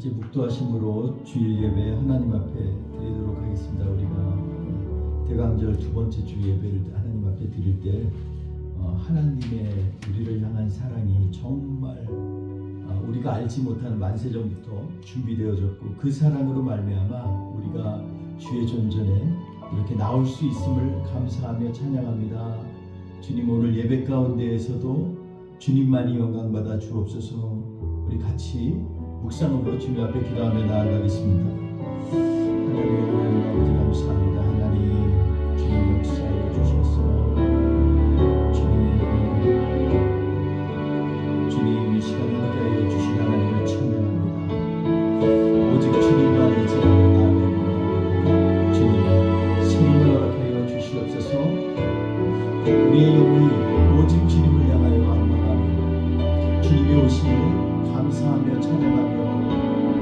이제 묵도하심으로 주일 예배 하나님 앞에 드리도록 하겠습니다. 우리가 대강절 두 번째 주 예배를 하나님 앞에 드릴 때 하나님의 우리를 향한 사랑이 정말 우리가 알지 못하는 만세전부터 준비되어졌고, 그 사랑으로 말미암아 우리가 주의 존전에 이렇게 나올 수 있음을 감사하며 찬양합니다. 주님, 오늘 예배 가운데에서도 주님만이 영광받아 주옵소서. 우리 같이 묵상으로 주님 앞에 기도하며 나아가겠습니다. 하나님 아버지 감사합니다. 하나님 주님 역사해 주셔서 주님 이 시간에 함께하여 주신 하나님을 찬양합니다. 오직 주님만 의지하며 나아갑니다. 주님 생명을 허락하여 주시옵소서. 우리의 영혼이 오직 주님을 향하여 악망하며 주님의 오심을 감사하며 찬양하며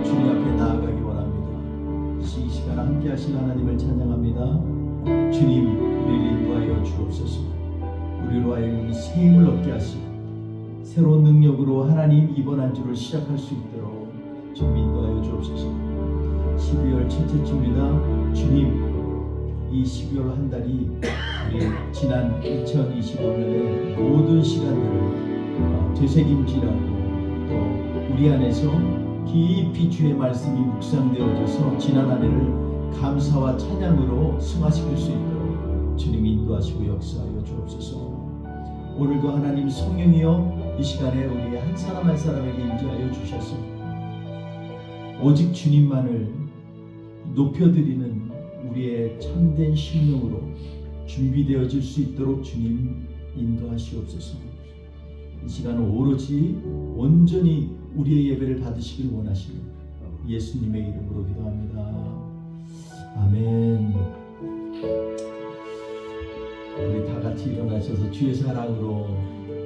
주님 앞에 나아가기 원합니다. 이 시간 함께 하신 하나님을 찬양합니다. 주님, 우리를 인도하여 주옵소서. 우리로 하여금 새 힘을 얻게 하시고 새로운 능력으로 하나님 이번 한 주를 시작할 수 있도록 주님 인도하여 주옵소서. 12월 첫째 주입니다. 주님, 이 12월 한 달이 우리 지난 2025년의 모든 시간들을 되새김질하고 또 우리 안에서 깊이 주의 말씀이 묵상되어져서 지난 한 해를 감사와 찬양으로 승화시킬 수 있도록 주님 인도하시고 역사하여 주옵소서. 오늘도 하나님 성령이여 이 시간에 우리 한 사람 한 사람에게 임재하여 주셔서 오직 주님만을 높여드리는 우리의 참된 심령으로 준비되어질 수 있도록 주님 인도하시옵소서. 이 시간은 오로지 온전히 우리의 예배를 받으시길 원하시는 예수님의 이름으로 기도합니다. 아멘. 우리 다 같이 일어나셔서 주의 사랑으로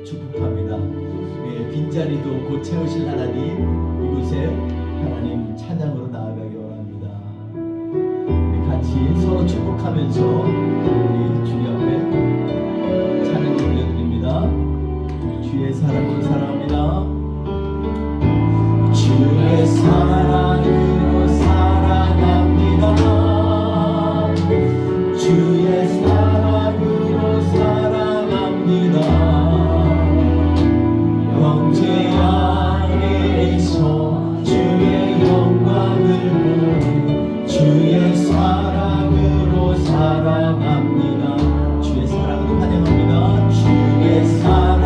축복합니다. 우리의 빈자리도 곧 채우실 하나님, 이곳에 하나님 찬양으로 나아가기 원합니다. 우리 같이 서로 축복하면서 우리 주님 앞에 찬양을 올려드립니다. 주의 사랑으로 사랑합니다. 주의 사랑으로 사랑합니다. 주의 사랑으로 사랑합니다. 형제 안에서 주의 영광을 보니 주의 사랑으로 사랑합니다. 주의 사랑으로 환영합니다. 주의 사랑으로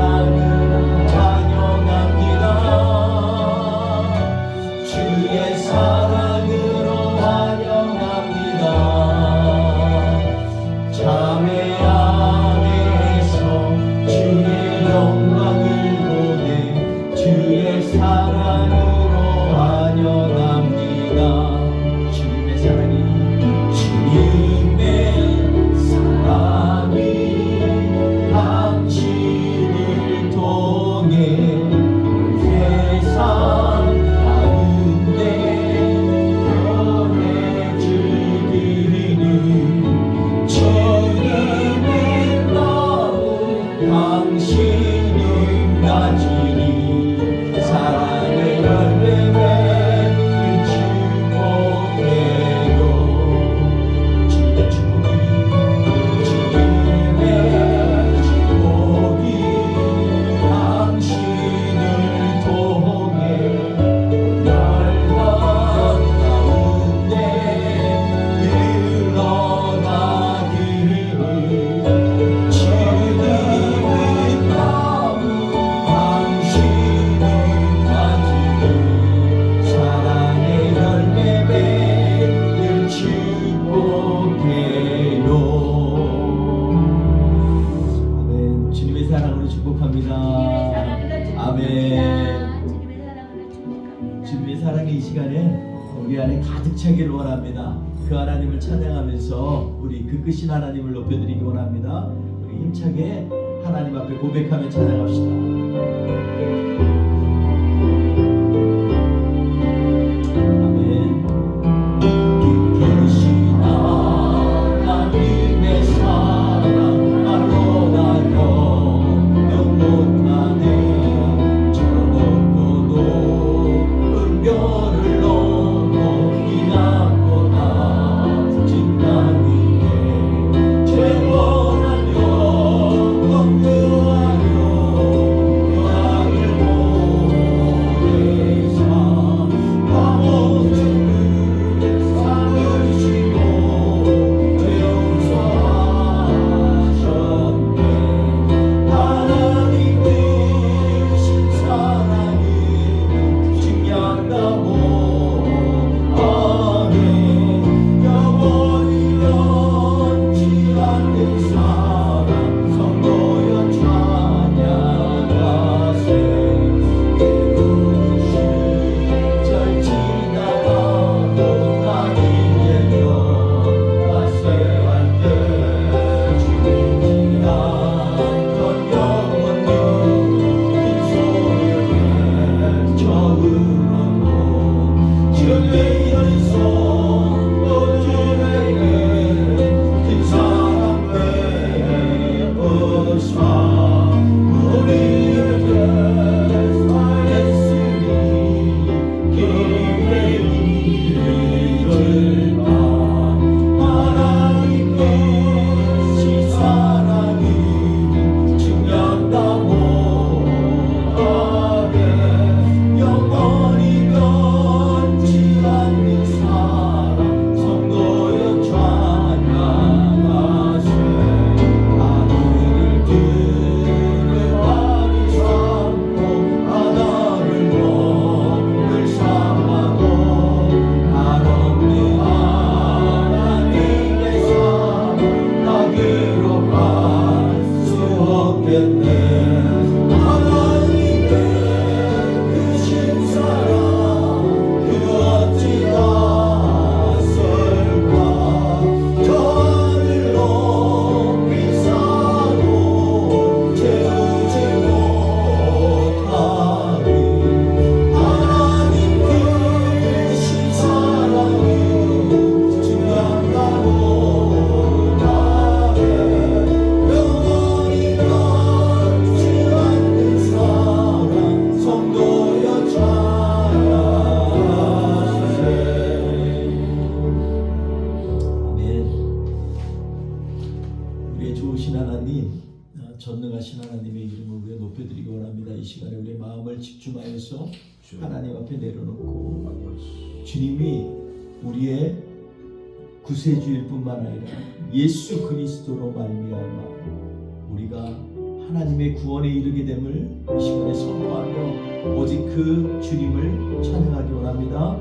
차기를 원합니다. 그 하나님을 찬양하면서 우리 그 크신 하나님을 높여드리기 원합니다. 우리 힘차게 하나님 앞에 고백하며 찬양합시다. 못하네 저 높고도 은별을 마음을 집중하여서 하나님 앞에 내려놓고 주님이 우리의 구세주일 뿐만 아니라 예수 그리스도로 말미암아 우리가 하나님의 구원에 이르게 됨을 이 시간에 선포하며 오직 그 주님을 찬양하기 원합니다.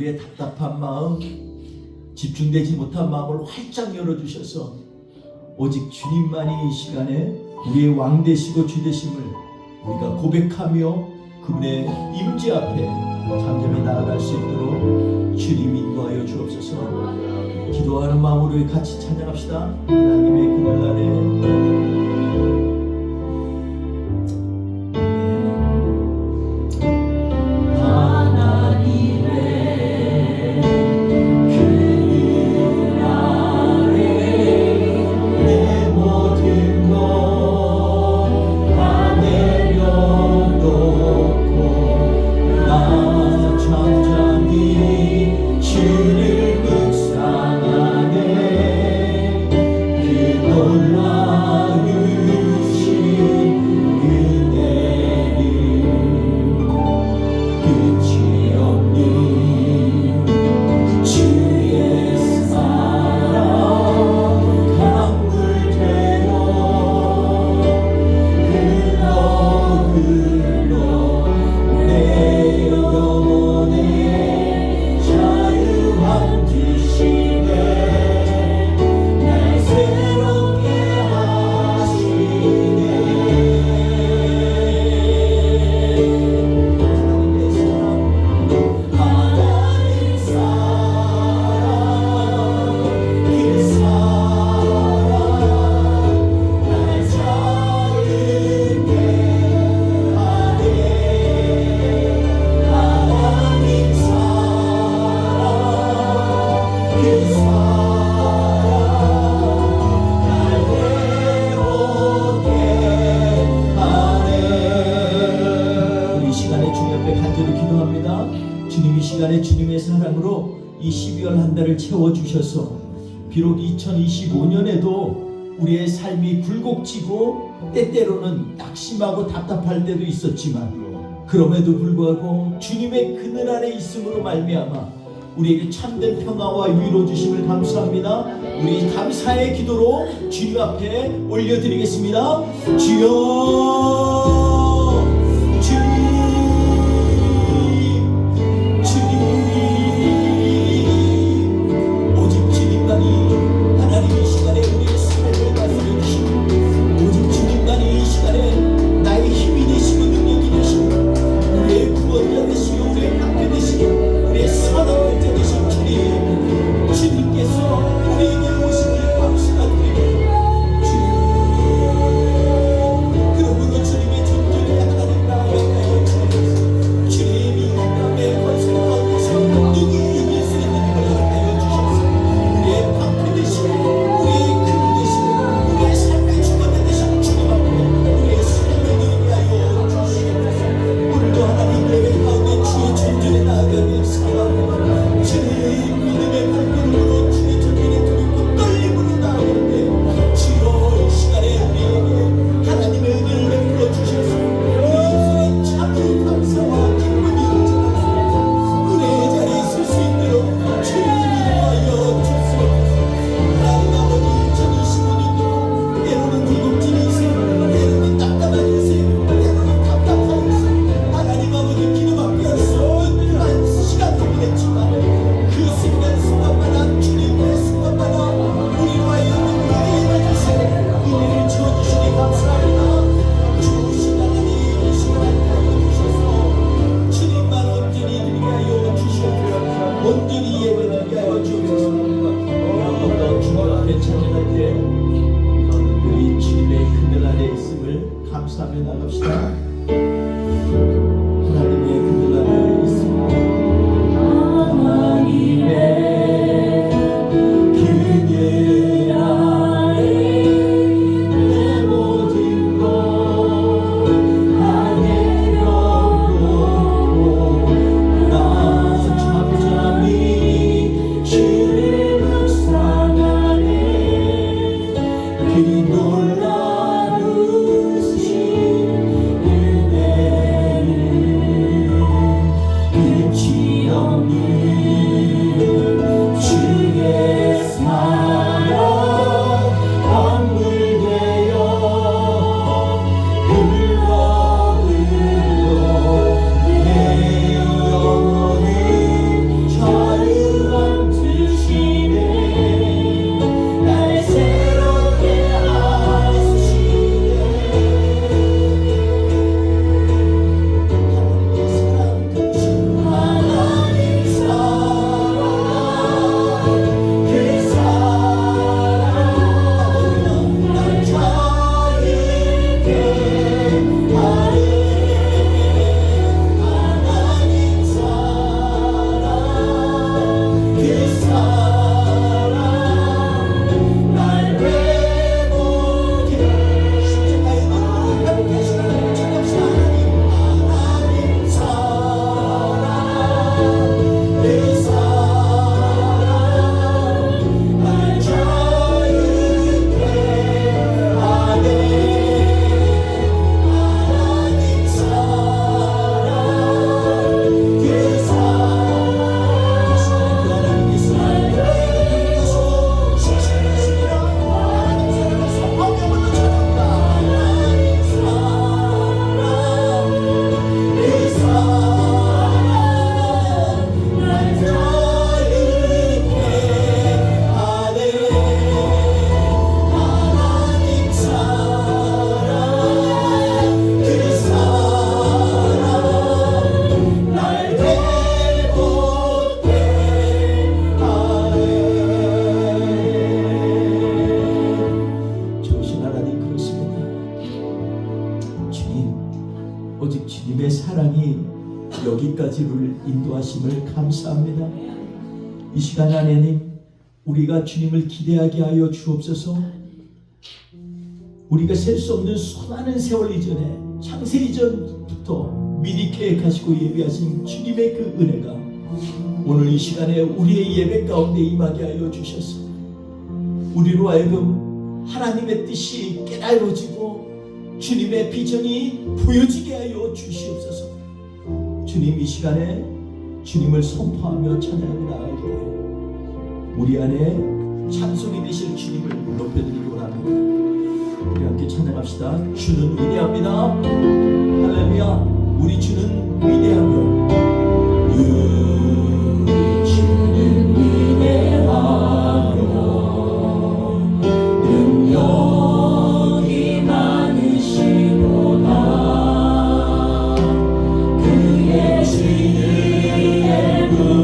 우리의 답답한 마음, 집중되지 못한 마음을 활짝 열어주셔서 오직 주님만이 이 시간에 우리의 왕 되시고 주 되심을 우리가 고백하며 그분의 임재 앞에 잠잠히 나아갈 수 있도록 주님 인도하여 주옵소서. 기도하는 마음으로 같이 찬양합시다. 하나님의 그날에 주님 앞에 간절히 기도합니다. 주님 이 시간에 주님의 사랑으로 이 12월 한 달을 채워주셔서 비록 2025년에도 우리의 삶이 굴곡지고 때때로는 낙심하고 답답할 때도 있었지만 그럼에도 불구하고 주님의 그늘 아래 있음으로 말미암아 우리에게 참된 평화와 위로 주심을 감사합니다. 우리 감사의 기도로 주님 앞에 올려드리겠습니다. 주여 여기까지를 인도하심을 감사합니다. 이 시간 하나님, 우리가 주님을 기대하게 하여 주옵소서. 우리가 셀 수 없는 수많은 세월 이전에, 창세 이전부터 미리 계획하시고 예비하신 주님의 그 은혜가 오늘 이 시간에 우리의 예배 가운데 임하게 하여 주셔서 우리로 하여금 하나님의 뜻이 깨달아지고 주님의 비전이 보여지게 하여 주시옵소서. 주님, 이 시간에 주님을 선포하며 찬양하며 나아갈 때 우리 안에 찬송이 되실 주님을 높여드리기 원합니다. 우리 함께 찬양합시다. 주는 위대합니다. 할렐루야. 우리 주는 위대하며 우리 주는 위대하며 능력이 많으시도다. 그의 지혜에 무궁하며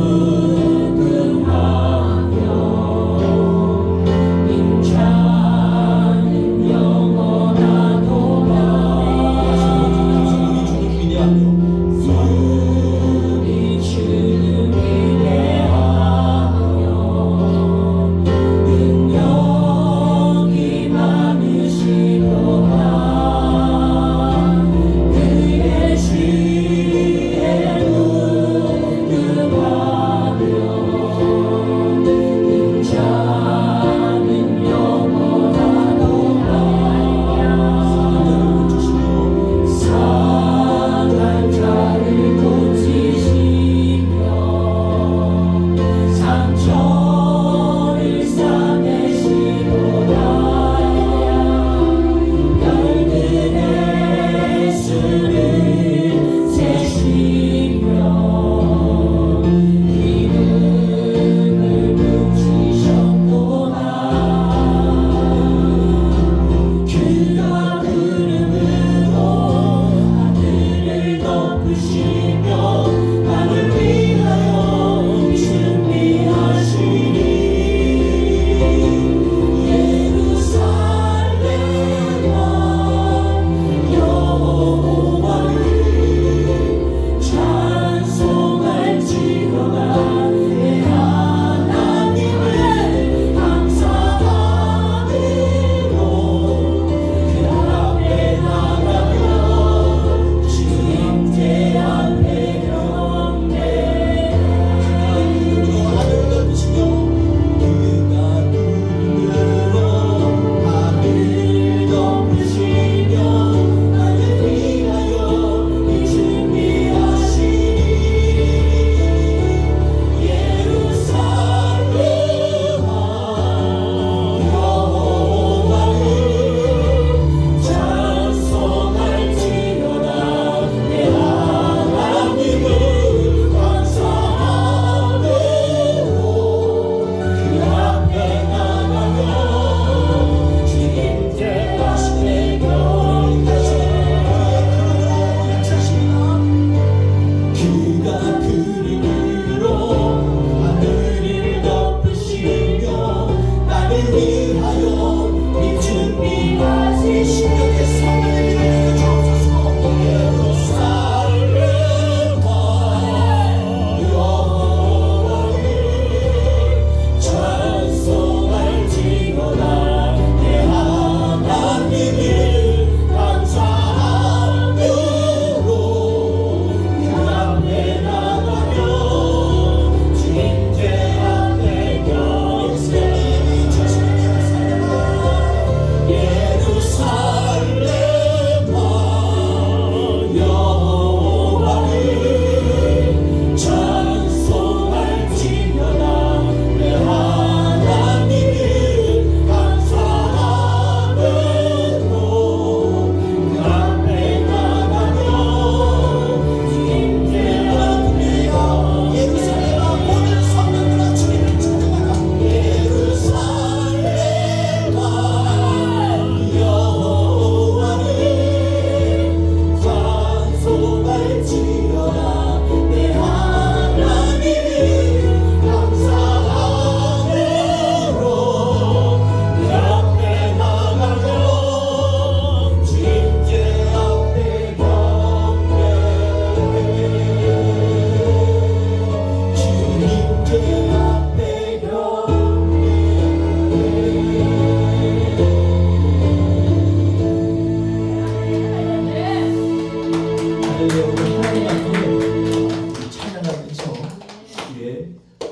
인자는 영원하도다. 우리 주는 위대하며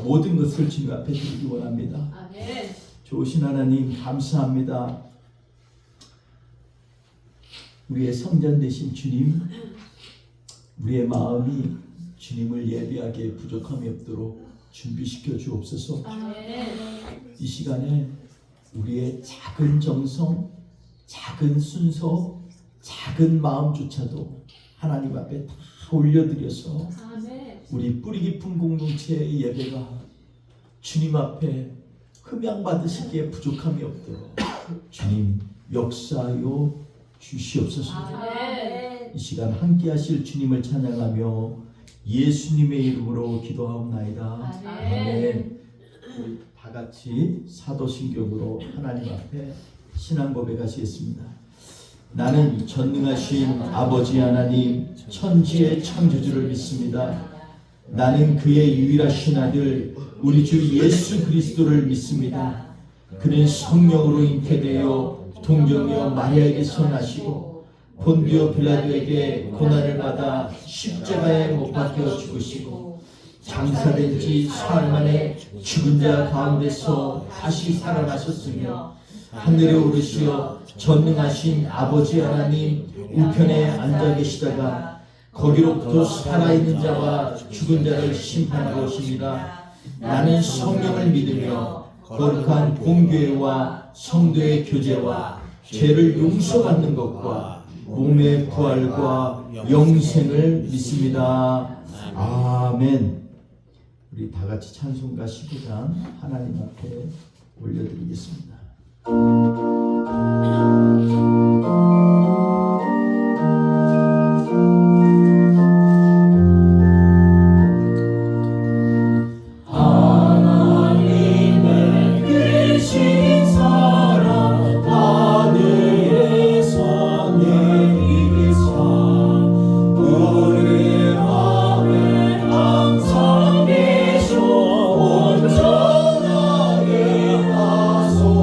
모든 것을 주님 앞에 드리기 원합니다. 아멘. 좋으신 하나님 감사합니다. 우리의 성전 되신 주님, 우리의 마음이 주님을 예배하기에 부족함이 없도록 준비시켜 주옵소서. 아멘. 이 시간에 우리의 작은 정성, 작은 순서, 작은 마음조차도 하나님 앞에 다 올려드려서 아멘. 우리 뿌리 깊은 공동체의 예배가 주님 앞에 흠양 받으시기에 부족함이 없도록 주님 역사하여 주시옵소서. 아멘. 이 시간 함께 하실 주님을 찬양하며 예수님의 이름으로 기도하옵나이다. 아멘. 우리 다 같이 사도신경으로 하나님 앞에 신앙 고백하시겠습니다. 나는 전능하신 아버지 하나님 천지의 창조주를 믿습니다. 나는 그의 유일하신 아들 우리 주 예수 그리스도를 믿습니다. 그는 성령으로 잉태되어 동정녀 마리아에게서 나시고 본디오 빌라도에게 고난을 받아 십자가에 못 박혀 죽으시고 장사된 지 사흘 만에 죽은 자 가운데서 다시 살아나셨으며 하늘에 오르시어 전능하신 아버지 하나님 우편에 앉아 계시다가 거기로부터 살아있는 자와 죽은 자를 심판하러 오십니다. 나는 성령을 믿으며 거룩한 공교회와 성도의 교제와 죄를 용서받는 것과 몸의 부활과 영생을 믿습니다. 아멘. 우리 다 같이 찬송가 12장 하나님 앞에 올려드리겠습니다. 온전하게 하소서.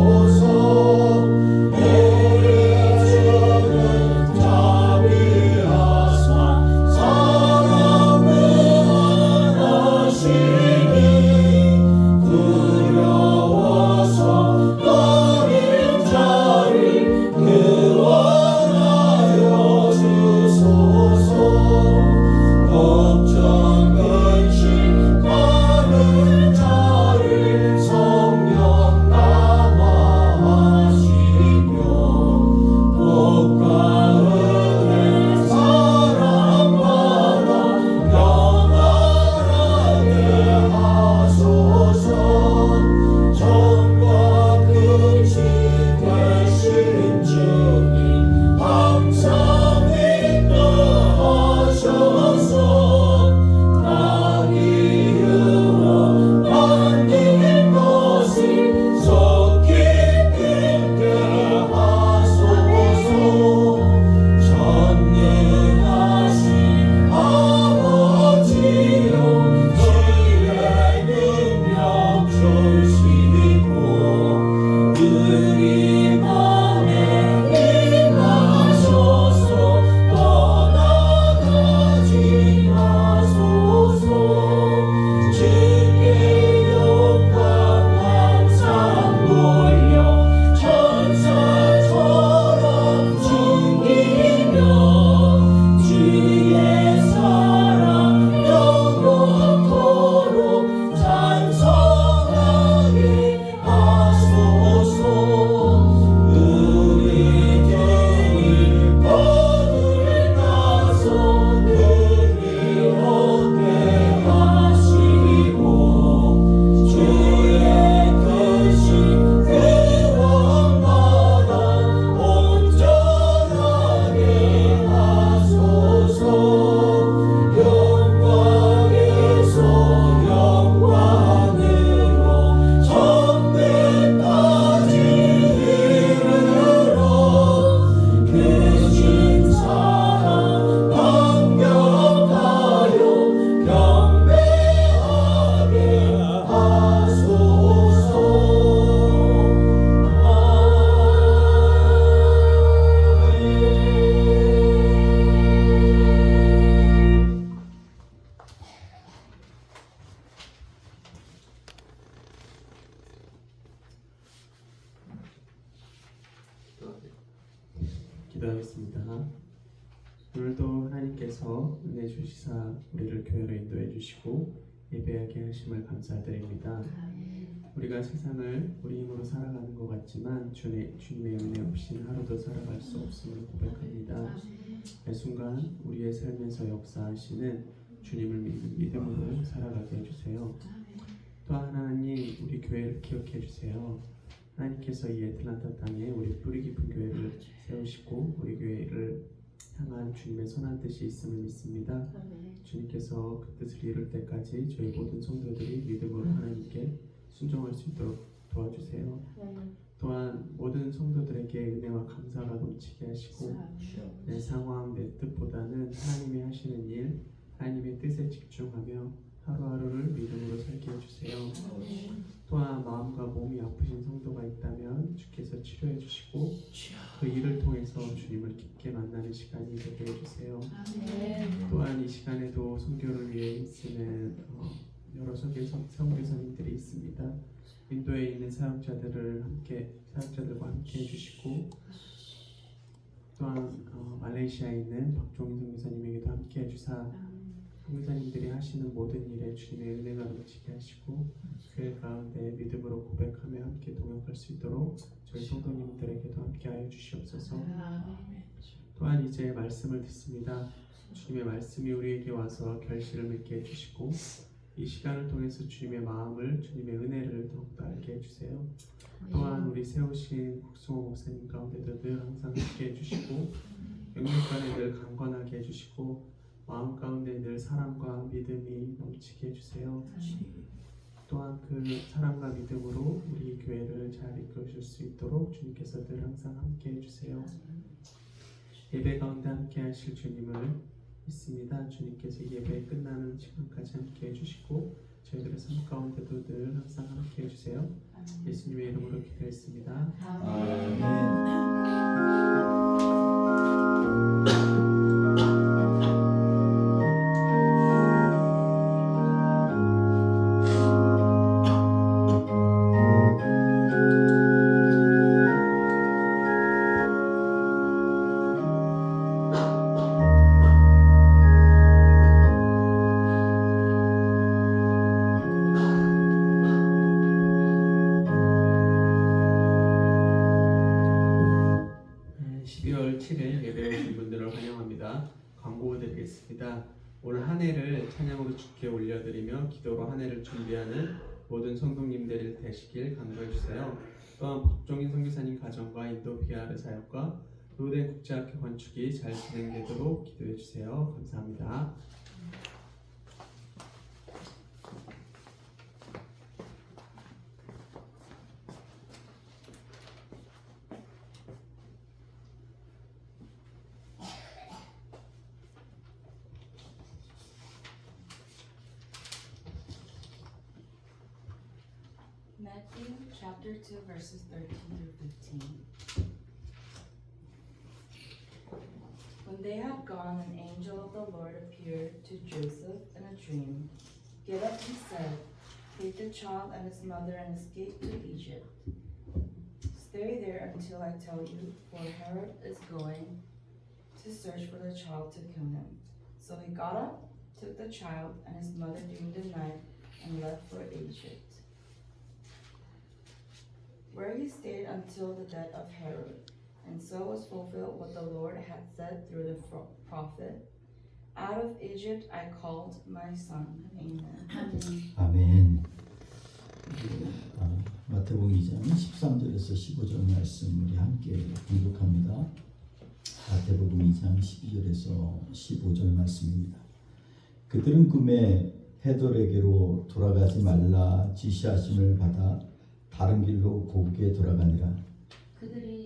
기도하겠습니다. 오늘도 하나님께서 은혜 주시사 우리를 교회로 인도해 주시고 예배하게 하심을 감사드립니다. 우리가 세상을 우리 힘으로 살아가는 것 같지만 주님의 은혜 없이는 하루도 살아갈 수 없음을 고백합니다. 매 순간 우리의 삶에서 역사하시는 주님을 믿는 믿음으로 살아가게 해주세요. 또 하나님, 우리 교회를 기억해 주세요. 하나님께서 이 애틀란타 땅에 우리 뿌리 깊은 교회를 세우시고 우리 교회를 향한 주님의 선한 뜻이 있음을 믿습니다. 주님께서 그 뜻을 이룰 때까지 저희 모든 성도들이 믿음으로 하나님께 순종할 수 있도록 도와주세요. 또한 모든 성도들에게 은혜와 감사가 넘치게 하시고 내 상황, 내 뜻보다는 하나님이 하시는 일, 하나님의 뜻에 집중하며 하루하루를 믿음으로 살게 해주세요. 또한 마음과 몸이 아프신 성도가 있다면 주께서 치료해 주시고 그 일을 통해서 주님을 깊게 만나는 시간이 되게 해주세요. 또한 이 시간에도 선교를 위해 힘쓰는 여러 선교사님들이 있습니다. 인도에 있는 사역자들과 함께 해주시고 또한 말레이시아에 있는 박종인 선교사님에게도 함께 해주사 선교사님들이 하시는 모든 일에 주님의 은혜가 넘치게 하시고 교회 가운데 믿음으로 고백하며 함께 동역할 수 있도록 저희 성도님들에게도 함께하여 주시옵소서. 또한 이제 말씀을 듣습니다. 주님의 말씀이 우리에게 와서 결실을 맺게 해주시고 이 시간을 통해서 주님의 마음을, 주님의 은혜를 더욱더 알게 해주세요. 또한 우리 세우신 국승호 목사님 가운데도 늘 항상 함께 해주시고 영육간에 늘 강건하게 해주시고 마음 가운데 늘 사랑과 믿음이 넘치게 해주세요. 또한 그 사랑과 믿음으로 우리 교회를 잘 이끌어줄 수 있도록 주님께서 늘 항상 함께 해주세요. 예배 가운데 함께 하실 주님을 믿습니다. 주님께서 예배 끝나는 시간까지 함께 해주시고 저희들의 삶 가운데도 늘 항상 함께 해주세요. 예수님의 이름으로 기도했습니다. 올 한 해를 찬양으로 주께 올려드리며 기도로 한 해를 준비하는 모든 성도님들 되시길 간구해 주세요. 또한 박종인 선교사님 가정과 인도 비하르 사역과 로덴 국제학교 건축이 잘 진행되도록 기도해 주세요. 감사합니다. Matthew chapter 2 verses 13 through 15. When they had gone, an angel of the Lord appeared to Joseph in a dream. "Get up," he said, "take the child and his mother and escape to Egypt. Stay there until I tell you, for Herod is going to search for the child to kill him." So he got up, took the child and his mother during the night, and left for Egypt, where he stayed until the death of Herod. And so was fulfilled what the Lord had said through the prophet, "Out of Egypt I called my son." Amen. 아멘. 마태복음 2장 13절에서 15절 말씀 우리 함께 공독합니다. 마태복음 2장 12절에서 15절 말씀입니다. 그들은 꿈에 헤롯에게로 돌아가지 말라 지시하심을 받아 다른 길로 곱게 돌아가니라.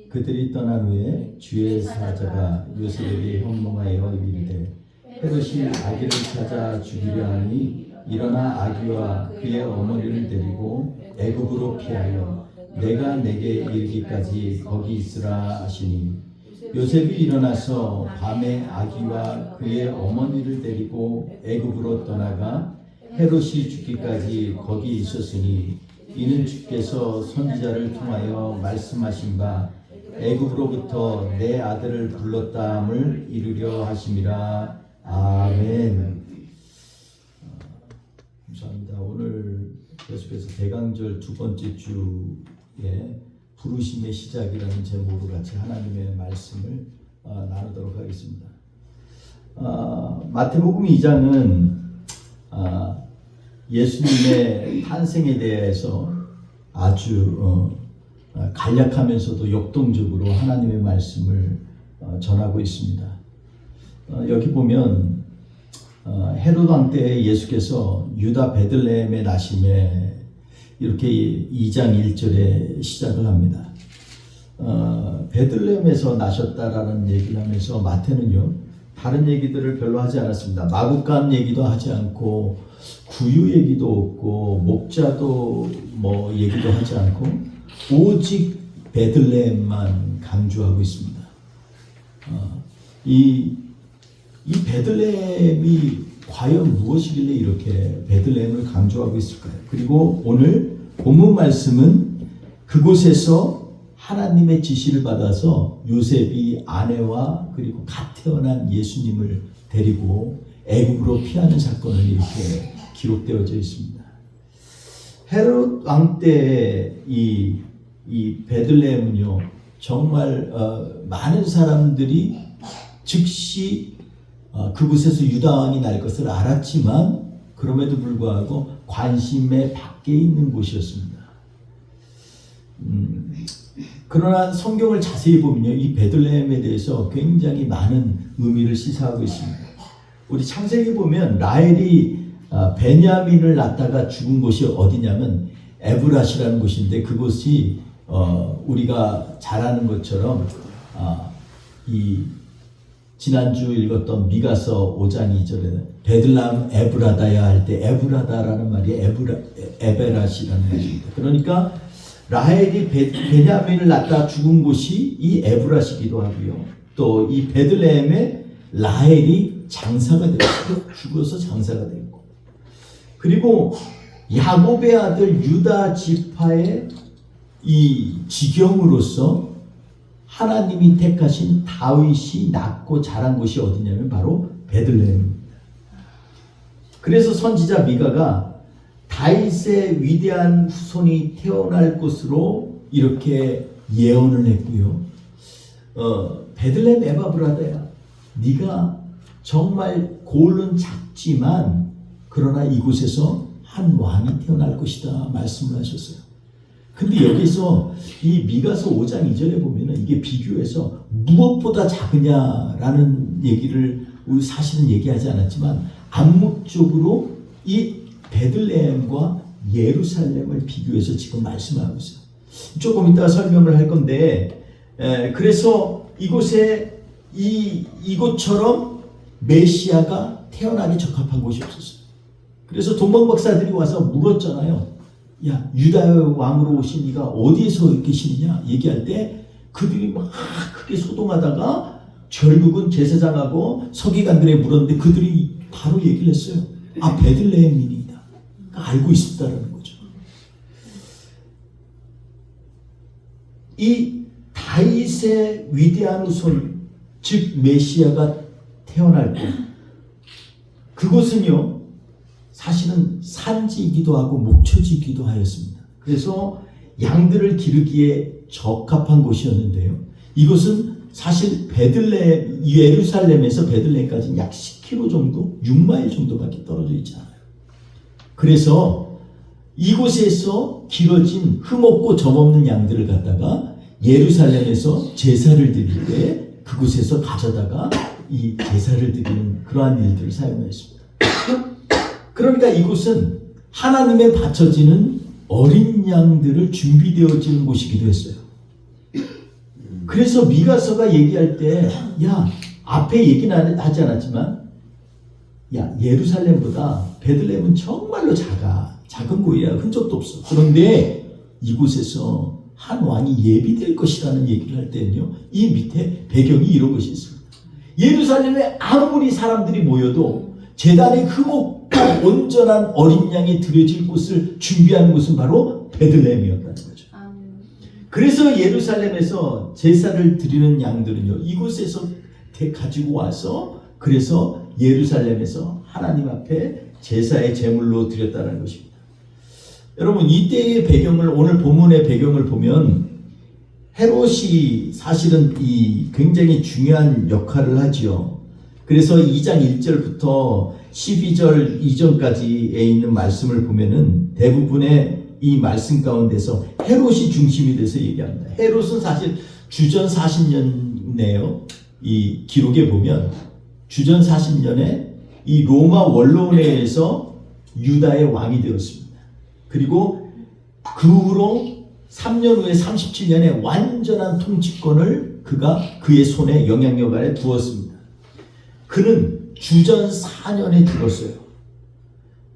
그들이 떠난 후에 주의 사자가 요셉에게 현몽하여 이르되 헤롯이 아기를 찾아 죽이려 하니 일어나 아기와 그의 어머니를 데리고 애굽으로 피하여 내가 내게 이르기까지 거기 있으라 하시니 요셉이 일어나서 밤에 아기와 그의 어머니를 데리고 애굽으로 떠나가 헤롯이 죽기까지 거기 있었으니 이는 주께서 선지자를 통하여 말씀하신 바 애굽으로부터 내 아들을 불렀다함을 이루려 하심이라. 아멘. 감사합니다. 오늘 계속해서 대강절 두 번째 주에 부르심의 시작이라는 제목으로 같이 하나님의 말씀을 나누도록 하겠습니다. 마태복음 2장은 예수님의 탄생에 대해서 아주 간략하면서도 역동적으로 하나님의 말씀을 전하고 있습니다. 여기 보면 헤롯 왕 때 예수께서 유다 베들레헴에 나심에 이렇게 2장 1절에 시작을 합니다. 베들레헴에서 나셨다라는 얘기를 하면서 마태는요 다른 얘기들을 별로 하지 않았습니다. 마구간 얘기도 하지 않고 구유 얘기도 없고 목자도 뭐 얘기도 하지 않고 오직 베들레헴만 강조하고 있습니다. 이 베들레헴이 과연 무엇이길래 이렇게 베들레헴을 강조하고 있을까요? 그리고 오늘 본문 말씀은 그곳에서 하나님의 지시를 받아서 요셉이 아내와 그리고 갓 태어난 예수님을 데리고 애굽으로 피하는 사건을 이렇게 기록되어져 있습니다. 헤롯 왕 때 이 베들레헴은요 정말 많은 사람들이 즉시 그곳에서 유다 왕이 날 것을 알았지만 그럼에도 불구하고 관심의 밖에 있는 곳이었습니다. 그러나 성경을 자세히 보면요 이 베들레헴에 대해서 굉장히 많은 의미를 시사하고 있습니다. 우리 창세기 보면 라헬이 베냐민을 낳다가 죽은 곳이 어디냐면 에브라시라는 곳인데 그곳이 우리가 잘 아는 것처럼 이 지난주 읽었던 미가서 5장 2절에 베들람 에브라다야 할 때 에브라다라는 말이 에베라시라는 것입니다. 그러니까 라헬이 베냐민을 낳다 죽은 곳이 이 에브라시기도 하고요. 또 이 베들레헴에 라헬이 장사가 되었어요. 죽어서 장사가 되었고 그리고 야곱의 아들 유다 지파의 이 지경으로서 하나님이 택하신 다윗이 낳고 자란 곳이 어디냐면 바로 베들레헴입니다. 그래서 선지자 미가가 다윗의 위대한 후손이 태어날 곳으로 이렇게 예언을 했고요. 베들레헴 에바브라다야, 네가 정말 고을은 작지만 그러나 이곳에서 한 왕이 태어날 것이다 말씀을 하셨어요. 근데 여기서 이 미가서 5장 2절에 보면은 이게 비교해서 무엇보다 작으냐라는 얘기를 사실은 얘기하지 않았지만 암묵적으로 이 베들레헴과 예루살렘을 비교해서 지금 말씀하고 있어요. 조금 이따가 설명을 할 건데 그래서 이곳에 이곳처럼 메시아가 태어나기 적합한 곳이 없었어요. 그래서 동방박사들이 와서 물었잖아요. 야, 유다의 왕으로 오신 이가 어디에서 계시느냐 얘기할 때 그들이 막 크게 소동하다가 결국은 제사장하고 서기관들에 물었는데 그들이 바로 얘기를 했어요. 아, 베들레헴인이다. 알고 있었다라는 거죠. 이 다윗의 위대한 후손, 즉 메시아가 태어날 곳, 그곳은요 사실은 산지이기도 하고 목초지이기도 하였습니다. 그래서 양들을 기르기에 적합한 곳이었는데요. 이곳은 사실 예루살렘에서 베들레헴까지는 약 10km 정도, 6마일 정도밖에 떨어져 있지 않아요. 그래서 이곳에서 길어진 흠없고 점없는 양들을 갖다가 예루살렘에서 제사를 드릴 때 그곳에서 가져다가 이 제사를 드리는 그러한 일들을 사용했습니다. 그러니까 이곳은 하나님에 바쳐지는 어린 양들을 준비되어지는 곳이기도 했어요. 그래서 미가서가 얘기할 때, 야, 앞에 얘기는 하지 않았지만, 야, 예루살렘보다 베들레헴은 정말로 작은 곳이야. 흔적도 없어. 그런데 이곳에서 한 왕이 예비될 것이라는 얘기를 할 때는요, 이 밑에 배경이 이런 것이 있습니다. 예루살렘에 아무리 사람들이 모여도 제단에 흠없고 온전한 어린 양이 드려질 곳을 준비하는 곳은 바로 베들레헴이었다는 거죠. 그래서 예루살렘에서 제사를 드리는 양들은요, 이곳에서 가지고 와서 그래서 예루살렘에서 하나님 앞에 제사의 제물로 드렸다는 것입니다. 여러분, 이때의 배경을, 오늘 본문의 배경을 보면 헤롯이 사실은 이 굉장히 중요한 역할을 하지요. 그래서 2장 1절부터 12절 이전까지에 있는 말씀을 보면은 대부분의 이 말씀 가운데서 헤롯이 중심이 돼서 얘기합니다. 헤롯은 사실 주전 40년이네요. 이 기록에 보면 주전 40년에 이 로마 원로원에 의해서 유다의 왕이 되었습니다. 그리고 그 후로 3년 후에 37년에 완전한 통치권을 그의 손에 영향력 아래 두었습니다. 그는 주전 4년에 죽었어요.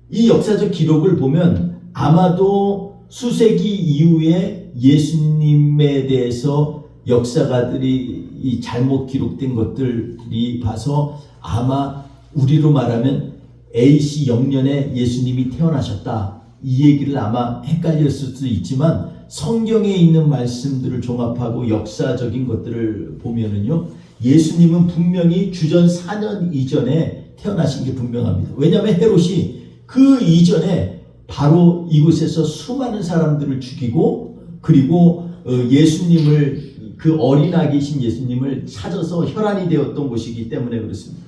이 역사적 기록을 보면 아마도 수세기 이후에 예수님에 대해서 역사가들이 이 잘못 기록된 것들이 봐서 아마 우리로 말하면 AC 0년에 예수님이 태어나셨다, 이 얘기를 아마 헷갈렸을 수도 있지만 성경에 있는 말씀들을 종합하고 역사적인 것들을 보면은요, 예수님은 분명히 주전 4년 이전에 태어나신 게 분명합니다. 왜냐하면 헤롯이 그 이전에 바로 이곳에서 수많은 사람들을 죽이고 그리고 예수님을, 그 어린아기신 예수님을 찾아서 혈안이 되었던 곳이기 때문에 그렇습니다.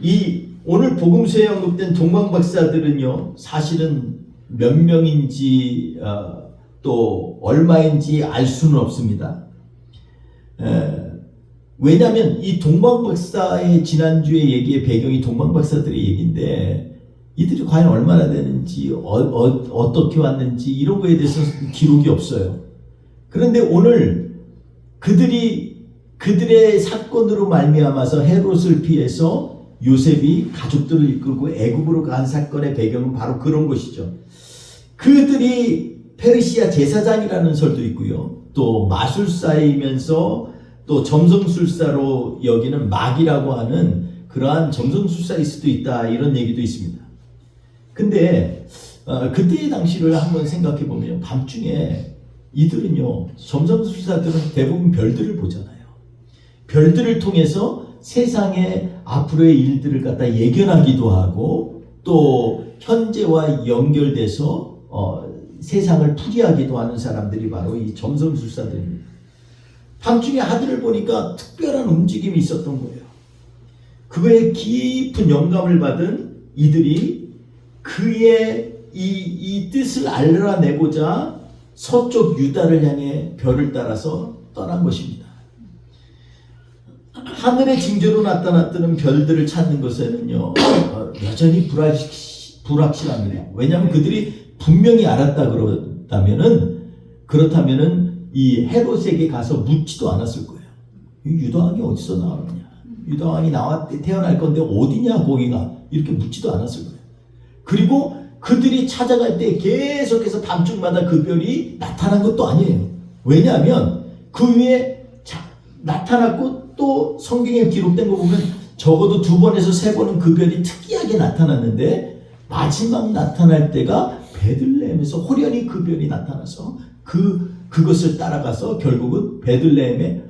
이 오늘 복음서에 언급된 동방박사들은요, 사실은 몇 명인지 또 얼마인지 알 수는 없습니다. 왜냐하면 이 동방박사의 지난주의 얘기의 배경이 동방박사들의 얘기인데 이들이 과연 얼마나 되는지 어떻게 왔는지 이런 거에 대해서 기록이 없어요. 그런데 오늘 그들의 사건으로 말미암아서 헤롯을 피해서 요셉이 가족들을 이끌고 애굽으로 간 사건의 배경은 바로 그런 것이죠. 그들이 페르시아 제사장이라는 설도 있고요, 또 마술사이면서 또 점성술사로 여기는 마귀라고 하는 그러한 점성술사일 수도 있다, 이런 얘기도 있습니다. 근데 그때의 당시를 한번 생각해 보면 밤중에 이들은요, 점성술사들은 대부분 별들을 보잖아요. 별들을 통해서 세상의 앞으로의 일들을 갖다 예견하기도 하고 또 현재와 연결돼서 세상을 풀이하기도 하는 사람들이 바로 이 점성술사들입니다. 밤중에 하늘을 보니까 특별한 움직임이 있었던 거예요. 그거에 깊은 영감을 받은 이들이 그의 이 뜻을 알아내고자 서쪽 유다를 향해 별을 따라서 떠난 것입니다. 하늘의 징조로 나타났던 별들을 찾는 것에는요, 여전히 불확실합니다. 왜냐하면 그들이 분명히 알았다 그렇다면은 이 헤롯에게 가서 묻지도 않았을 거예요. 유다왕이 어디서 나왔느냐, 유다왕이 태어날 건데 어디냐 거기가, 이렇게 묻지도 않았을 거예요. 그리고 그들이 찾아갈 때 계속해서 밤중마다 그 별이 나타난 것도 아니에요. 왜냐하면 그 위에 나타났고 또 성경에 기록된 거 보면 적어도 2번에서 3번은 그 별이 특이하게 나타났는데 마지막 나타날 때가 베들레헴에서 호련히 그 별이 나타나서 그것을 따라가서 결국은 베들레헴의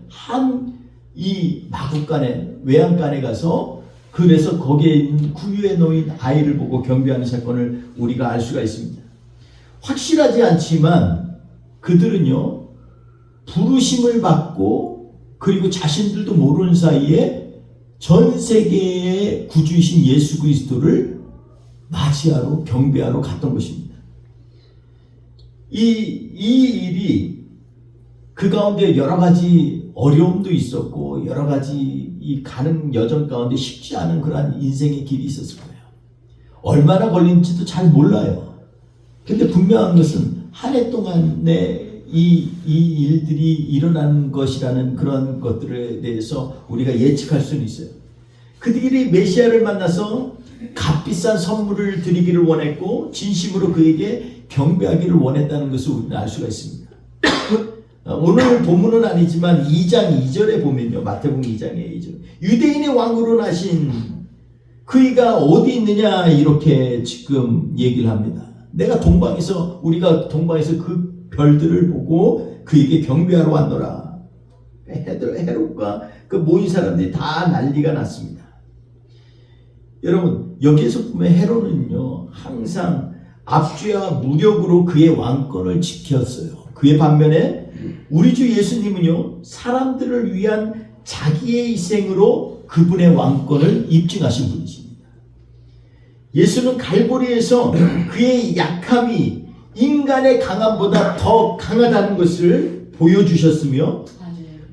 이 마구간에, 외양간에 가서 그래서 거기에 있는 구유에 놓인 아이를 보고 경배하는 사건을 우리가 알 수가 있습니다. 확실하지 않지만 그들은요, 부르심을 받고 그리고 자신들도 모르는 사이에 전 세계의 구주이신 예수 그리스도를 맞이하러 경배하러 갔던 것입니다. 이 일이 그 가운데 여러 가지 어려움도 있었고 여러 가지 이 가는 여정 가운데 쉽지 않은 그러한 인생의 길이 있었을 거예요. 얼마나 걸린지도 잘 몰라요. 근데 분명한 것은 한 해 동안에 이 일들이 일어난 것이라는 그런 것들에 대해서 우리가 예측할 수는 있어요. 그들이 메시아를 만나서 값비싼 선물을 드리기를 원했고 진심으로 그에게 경배하기를 원했다는 것을 우리는 알 수가 있습니다. 오늘 본문은 아니지만 2장 2절에 보면요, 마태복음 2장의 2절, 유대인의 왕으로 나신 그이가 어디 있느냐 이렇게 지금 얘기를 합니다. 우리가 동방에서 그 별들을 보고 그에게 경배하러 왔노라. 헤롯과 그 모인 사람들이 다 난리가 났습니다. 여러분, 여기에서 보면 헤롯은요 항상 압주와 무력으로 그의 왕권을 지켰어요. 그의 반면에 우리 주 예수님은요 사람들을 위한 자기의 희생으로 그분의 왕권을 입증하신 분이십니다. 예수는 갈보리에서 그의 약함이 인간의 강함보다 더 강하다는 것을 보여주셨으며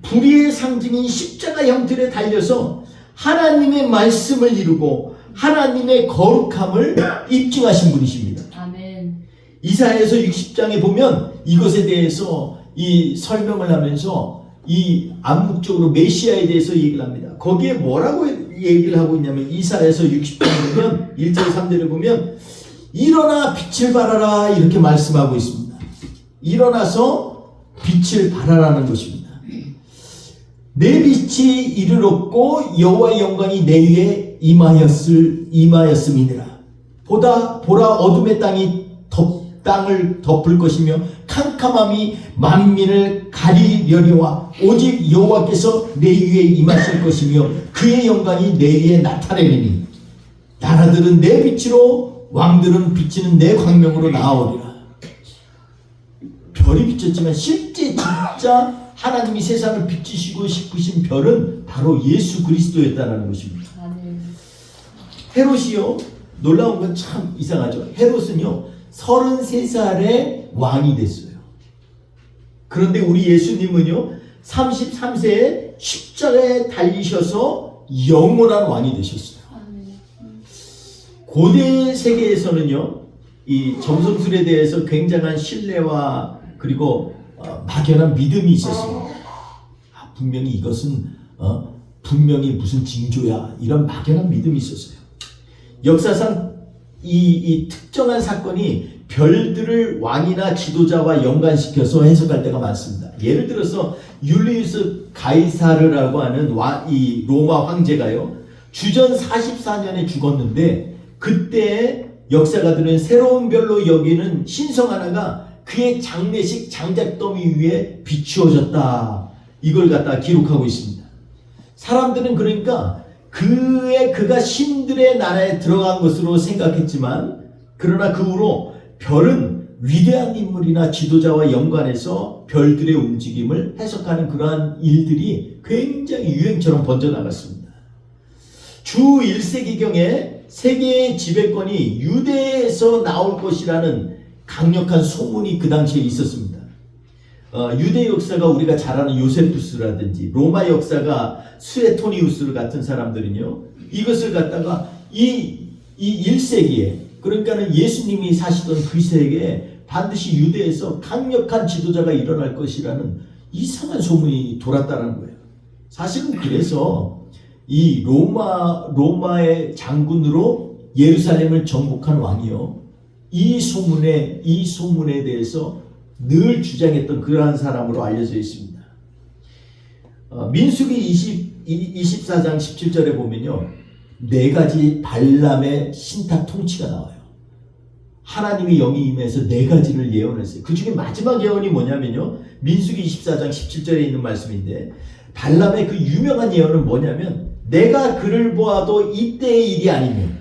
불의의 상징인 십자가 형틀에 달려서 하나님의 말씀을 이루고 하나님의 거룩함을 입증하신 분이십니다. 아멘. 이사야서 60장에 보면 이것에 대해서 이 설명을 하면서 이 암묵적으로 메시아에 대해서 얘기를 합니다. 거기에 뭐라고 얘기를 하고 있냐면 이사야서 60장에 보면 1절 3절에 보면 일어나 빛을 발하라 이렇게 말씀하고 있습니다. 일어나서 빛을 발하라는 것입니다. 내 빛이 이르렀고 여호와의 영광이 내 위에 임하였음이니라. 보라 어둠의 땅이 땅을 덮을 것이며 캄캄함이 만민을 가리려니와 오직 여호와께서 내 위에 임하실 것이며 그의 영광이 내 위에 나타내리니 나라들은 내 빛으로 왕들은 비치는 내 광명으로 나아오리라. 별이 비쳤지만 실제 진짜 하나님이 세상을 비추시고 싶으신 별은 바로 예수 그리스도였다는 것입니다. 헤롯이요 놀라운 건 참 이상하죠. 헤롯은요 33살에 왕이 됐어요. 그런데 우리 예수님은요 33세에 십자가에 달리셔서 영원한 왕이 되셨어요. 고대 세계에서는요 이 점성술에 대해서 굉장한 신뢰와 그리고 막연한 믿음이 있었습니다. 분명히 이것은 분명히 무슨 징조야 이런 막연한 믿음이 있었어요. 역사상 이 특정한 사건이 별들을 왕이나 지도자와 연관시켜서 해석할 때가 많습니다. 예를 들어서 율리우스 가이사르라고 하는 이 로마 황제가요 주전 44년에 죽었는데 그때 역사가들은 새로운 별로 여기는 신성 하나가 그의 장례식 장작더미 위에 비추어졌다. 이걸 갖다 기록하고 있습니다. 사람들은 그러니까 그가 신들의 나라에 들어간 것으로 생각했지만 그러나 그 후로 별은 위대한 인물이나 지도자와 연관해서 별들의 움직임을 해석하는 그러한 일들이 굉장히 유행처럼 번져나갔습니다. 주 1세기경에 세계의 지배권이 유대에서 나올 것이라는 강력한 소문이 그 당시에 있었습니다. 유대 역사가 우리가 잘 아는 요세푸스라든지 로마 역사가 수에토니우스 같은 사람들은요 이것을 갖다가 이 1세기에 그러니까는 예수님이 사시던 그 세계에 반드시 유대에서 강력한 지도자가 일어날 것이라는 이상한 소문이 돌았다는 거예요. 사실은 그래서 이 로마의 장군으로 예루살렘을 정복한 왕이요 이 소문에 대해서 늘 주장했던 그러한 사람으로 알려져 있습니다. 민수기 24장 17절에 보면요 4가지 발람의 신탁 통치가 나와요. 하나님의 영이 임해서 4가지를 예언했어요. 그 중에 마지막 예언이 뭐냐면요 민수기 24장 17절에 있는 말씀인데 발람의 그 유명한 예언은 뭐냐면 내가 그를 보아도 이때의 일이 아니면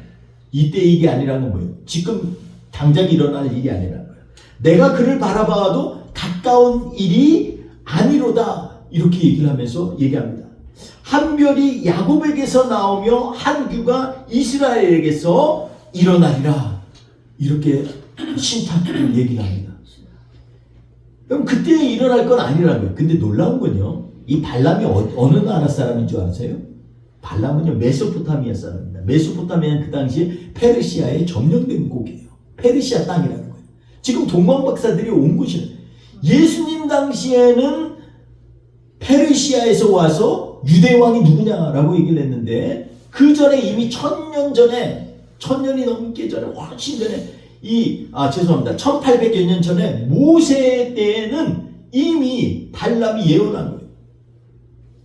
이때의 일이 아니라는 건 뭐예요? 지금 당장 일어날 일이 아니라는 거예요. 내가 그를 바라봐도 가까운 일이 아니로다 이렇게 얘기를 하면서 얘기합니다. 한 별이 야곱에게서 나오며 한 규가 이스라엘에게서 일어나리라 이렇게 신탁을 얘기를 합니다. 그럼 그때 일어날 건 아니라는 거예요. 근데 놀라운 건요 이 발람이 어느 나라 사람인 줄 아세요? 발람은요 메소포타미아 사람입니다. 메소포타미아는 그 당시에 페르시아에 점령된 곳이에요. 페르시아 땅이라는 거예요. 지금 동방박사들이 온 곳이에요. 예수님 당시에는 페르시아에서 와서 유대왕이 누구냐라고 얘기를 했는데 그 전에 이미 1000년이 넘게 전에 훨씬 전에 1800여 년 전에 모세 때에는 이미 발람이 예언한 거예요.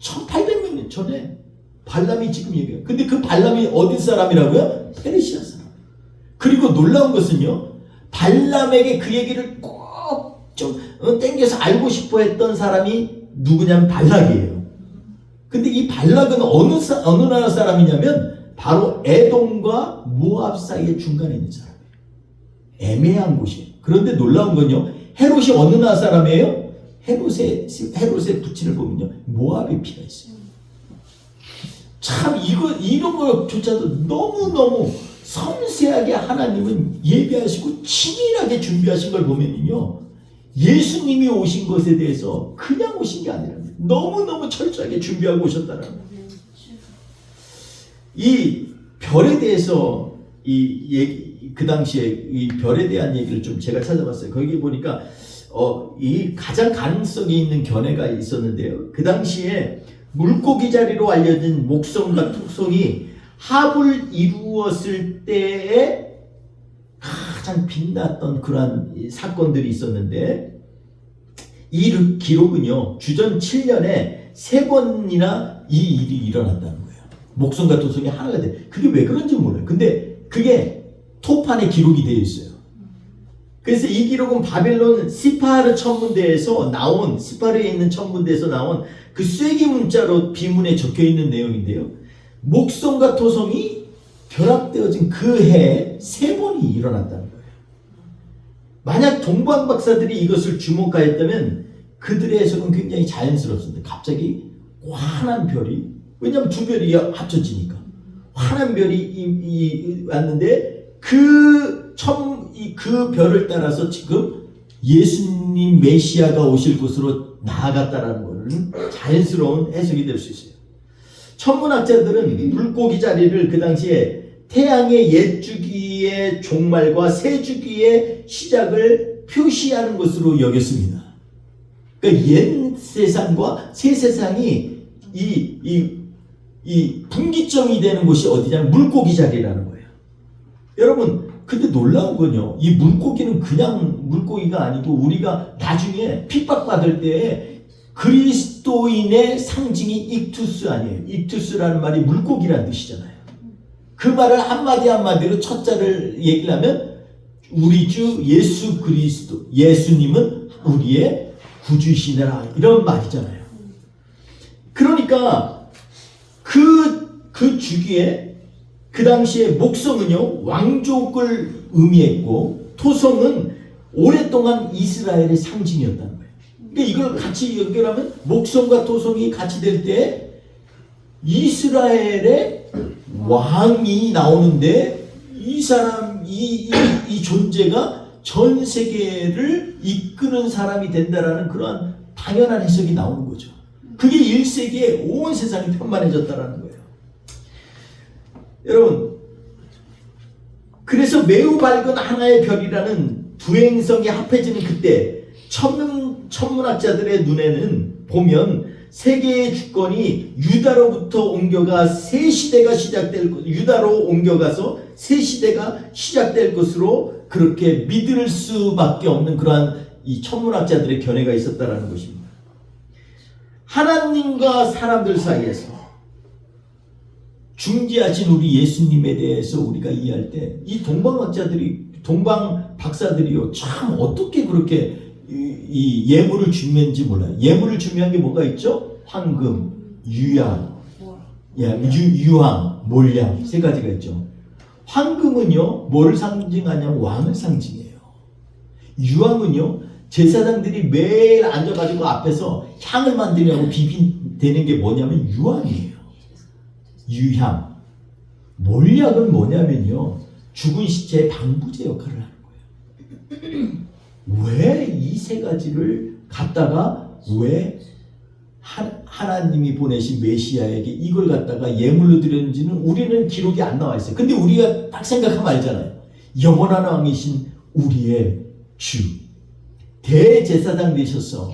1800몇 년 전에 발람이 지금 얘기해요. 근데 그 발람이 어디 사람이라고요? 페르시아 사람. 그리고 놀라운 것은요 발람에게 그 얘기를 꼭 좀 땡겨서 알고 싶어 했던 사람이 누구냐면 발락이에요. 근데 이 발락은 어느 나라 사람이냐면 바로 에돔과 모압 사이의 중간에 있는 사람이에요. 애매한 곳이에요. 그런데 놀라운 건요, 헤롯이 어느 나라 사람이에요? 헤롯의 부친을 보면요, 모압의 피가 있어요. 참 이런 것조차도 너무너무 섬세하게 하나님은 예비하시고 치밀하게 준비하신 걸 보면요, 예수님이 오신 것에 대해서 그냥 오신 게 아니라 너무너무 철저하게 준비하고 오셨다는 거예요. 이 별에 대해서 그 당시에 이 별에 대한 얘기를 좀 제가 찾아봤어요. 거기 보니까 이 가장 가능성이 있는 견해가 있었는데요. 그 당시에 물고기 자리로 알려진 목성과 토성이 합을 이루었을 때에 가장 빛났던 그러한 사건들이 있었는데, 이 기록은요, 주전 7년에 3번이나 이 일이 일어났다는 거예요. 목성과 토성이 하나가 돼. 그게 왜 그런지 몰라요. 근데 그게 토판에 기록이 되어 있어요. 그래서 이 기록은 바벨론 시파르 천문대에서 나온, 시파르에 있는 천문대에서 나온 그 쐐기 문자로 비문에 적혀 있는 내용인데요. 목성과 토성이 결합되어진 그 해에 3번이 일어났다는 거예요. 만약 동방 박사들이 이것을 주목하였다면 그들의 해석은 굉장히 자연스럽습니다. 갑자기 환한 별이, 왜냐하면 두 별이 합쳐지니까 환한 별이 왔는데 그 별을 따라서 지금 예수님 메시아가 오실 곳으로 나아갔다라는 것은 자연스러운 해석이 될 수 있어요. 천문학자들은 물고기 자리를 그 당시에 태양의 옛 주기의 종말과 새 주기의 시작을 표시하는 것으로 여겼습니다. 그러니까 옛 세상과 새 세상이 이 분기점이 되는 곳이 어디냐면 물고기 자리라는 거예요. 여러분, 근데 놀라운 건요, 이 물고기는 그냥 물고기가 아니고 우리가 나중에 핍박받을 때에 그리스도인의 상징이 익투스 아니에요. 익투스라는 말이 물고기라는 뜻이잖아요. 그 말을 한마디 한마디로 첫자를 얘기를 하면 우리 주 예수 그리스도, 예수님은 우리의 구주이시라, 이런 말이잖아요. 그러니까 그 주기에 그 당시에 목성은요, 왕족을 의미했고 토성은 오랫동안 이스라엘의 상징이었다는 거예요. 그러니까 이걸 같이 연결하면 목성과 토성이 같이 될 때 이스라엘의 왕이 나오는데 이 사람, 이 존재가 전 세계를 이끄는 사람이 된다라는 그러한 당연한 해석이 나오는 거죠. 그게 1세기에 온 세상이 편만해졌다라는 거예요. 여러분, 그래서 매우 밝은 하나의 별이라는 두 행성이 합해지는 그때 천문학자들의 눈에는 보면 세계의 주권이 유다로부터 옮겨가 새 시대가 시작될 것, 유다로 옮겨가서 새 시대가 시작될 것으로 그렇게 믿을 수밖에 없는 그러한 이 천문학자들의 견해가 있었다라는 것입니다. 하나님과 사람들 사이에서 중지하신 우리 예수님에 대해서 우리가 이해할 때 이 동방 박사들이요, 참 어떻게 그렇게 이 예물을 준비했는지 몰라요. 예물을 준비한 게 뭐가 있죠? 황금, 유양, 유황, 몰량, 3가지가 있죠. 황금은요, 뭐를 상징하냐면 왕을 상징해요. 유황은요, 제사장들이 매일 앉아가지고 앞에서 향을 만들려고 비빈대는 게 뭐냐면 유황이에요. 유향. 몰약은 뭐냐면요, 죽은 시체의 방부제 역할을 하는 거예요. 왜 이 3가지를 갖다가 왜 하나님이 보내신 메시아에게 이걸 갖다가 예물로 드렸는지는 우리는 기록이 안 나와 있어요. 근데 우리가 딱 생각하면 알잖아요. 영원한 왕이신 우리의 주, 대제사장 되셔서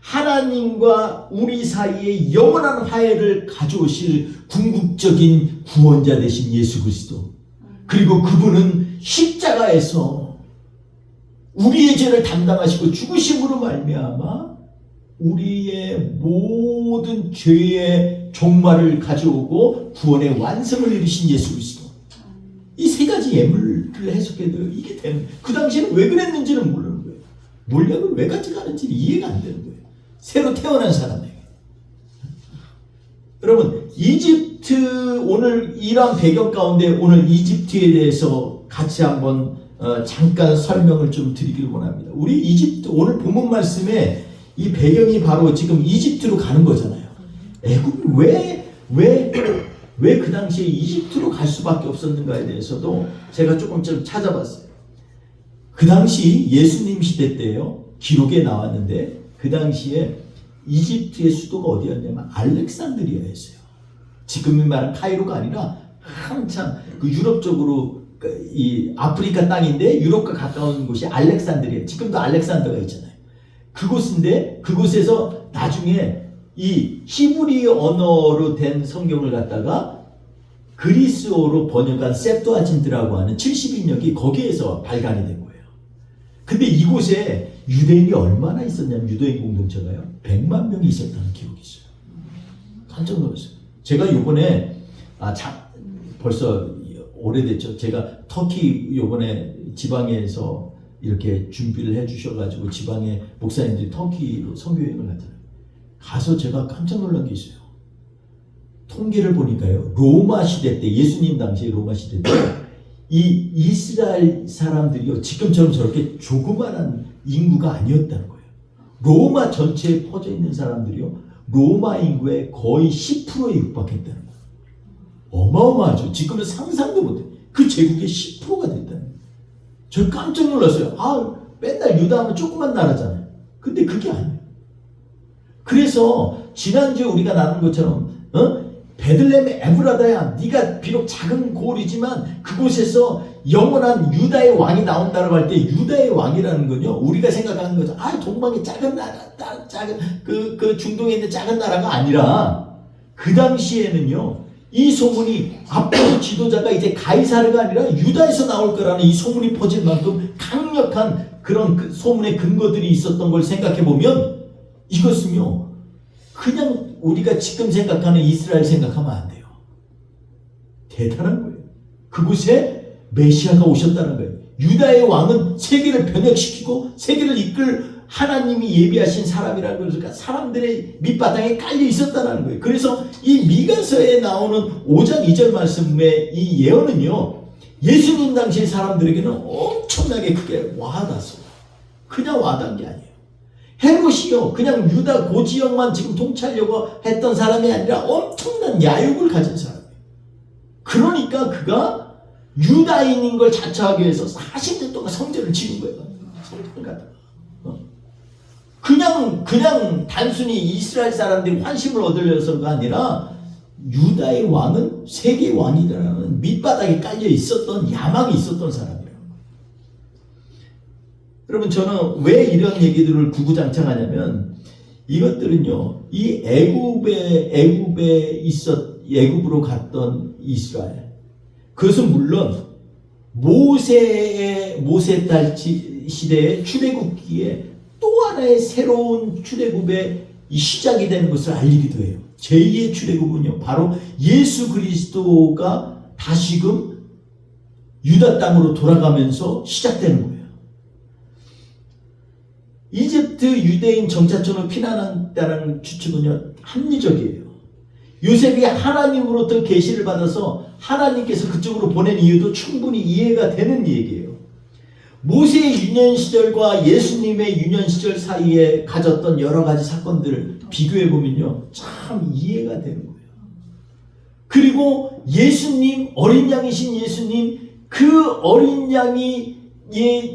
하나님과 우리 사이에 영원한 화해를 가져오실 궁극적인 구원자 되신 예수 그리스도, 그리고 그분은 십자가에서 우리의 죄를 담당하시고 죽으심으로 말미암아 우리의 모든 죄의 종말을 가져오고 구원의 완성을 이루신 예수 그리스도. 이 3가지 예물을 해석해도 이게 되는, 그 당시에는 왜 그랬는지는 모르는 거예요. 물약을 왜 가져가는지 이해가 안 되는 거예요. 새로 태어난 사람에게. 여러분, 이집트, 오늘 이러한 배경 가운데 오늘 이집트에 대해서 같이 한번 잠깐 설명을 좀 드리길 원합니다. 우리 이집트, 오늘 본문 말씀에 이 배경이 바로 지금 이집트로 가는 거잖아요. 애굽이 왜 그 당시에 이집트로 갈 수밖에 없었는가에 대해서도 제가 조금 찾아봤어요. 그 당시 예수님 시대 때요, 기록에 나왔는데 그 당시에 이집트의 수도가 어디였냐면 알렉산드리아였어요. 지금이 말하는 카이로가 아니라 한참 그 유럽 쪽으로 이 아프리카 땅인데 유럽과 가까운 곳이 알렉산드리아. 지금도 알렉산더가 있잖아요. 그곳인데 그곳에서 나중에 이 히브리 언어로 된 성경을 갖다가 그리스어로 번역한 셉투아진트라고 하는 70인역이 거기에서 발간이 된 거예요. 근데 이곳에 유대인이 얼마나 있었냐면 유대인 공동체가요 100만 명이 있었다는 기록이 있어요. 깜짝 놀랐어요. 제가 요번에 벌써 오래됐죠. 제가 터키 요번에 지방에서 이렇게 준비를 해주셔가지고 지방에 목사님들이 터키로 선교여행을 갔잖아요. 가서 제가 깜짝 놀란 게 있어요. 통계를 보니까요, 로마 시대 때, 예수님 당시에 로마 시대 때 이 이스라엘 사람들이요 지금처럼 저렇게 조그만한 인구가 아니었다는 거예요. 로마 전체에 퍼져 있는 사람들이요 로마 인구의 거의 10%에 육박했다는 거예요. 어마어마하죠. 지금은 상상도 못해요. 그 제국의 10%가 됐다는 거예요. 저 깜짝 놀랐어요. 맨날 유다하면 조그만 나라잖아요. 근데 그게 아니에요. 그래서 지난주에 우리가 나눈 것처럼 베들레헴 에브라다야, 네가 비록 작은 고을이지만 그곳에서 영원한 유다의 왕이 나온다라고 할 때 유다의 왕이라는 건요 우리가 생각하는 거죠. 동방의 작은 나라, 작은 그 중동에 있는 작은 나라가 아니라 그 당시에는요 이 소문이 앞으로 지도자가 이제 가이사르가 아니라 유다에서 나올 거라는 이 소문이 퍼질 만큼 강력한 그런 그 소문의 근거들이 있었던 걸 생각해 보면 이것은요 그냥 우리가 지금 생각하는 이스라엘 생각하면 안 돼요. 대단한 거예요. 그곳에 메시아가 오셨다는 거예요. 유다의 왕은 세계를 변혁시키고 세계를 이끌 하나님이 예비하신 사람이라는 거예요. 그러니까 사람들의 밑바닥에 깔려 있었다는 거예요. 그래서 이 미가서에 나오는 5장 2절 말씀의 이 예언은요 예수님 당시의 사람들에게는 엄청나게 크게 와닿았어요. 그냥 와닿은 게 아니에요. 헤롯이요 그냥 유다 고지역만 지금 통치하려고 했던 사람이 아니라 엄청난 야욕을 가진 사람이에요. 그러니까 그가 유다인인 걸 자처하기 위해서 40년 동안 성전을 지은 거예요. 성전을 갖다가 그냥 단순히 이스라엘 사람들이 환심을 얻으려서가 아니라 유다의 왕은 세계 왕이라는 밑바닥에 깔려 있었던 야망이 있었던 사람이에요. 여러분 저는 왜 이런 얘기들을 구구장창하냐면 이것들은요 이 애굽으로 갔던 이스라엘 그것은 물론 모세 딸 시대의 출애굽기에 또 하나의 새로운 출애굽의 이 시작이 되는 것을 알리기도 해요. 제2의 출애굽은요 바로 예수 그리스도가 다시금 유다 땅으로 돌아가면서 시작되는 거예요. 이집트 유대인 정착촌을 피난한다는 추측은요 합리적이에요. 요셉이 하나님으로부터 계시를 받아서 하나님께서 그쪽으로 보낸 이유도 충분히 이해가 되는 얘기예요. 모세의 유년 시절과 예수님의 유년 시절 사이에 가졌던 여러 가지 사건들을 비교해 보면요 참 이해가 되는 거예요. 그리고 예수님, 어린 양이신 예수님, 그 어린 양이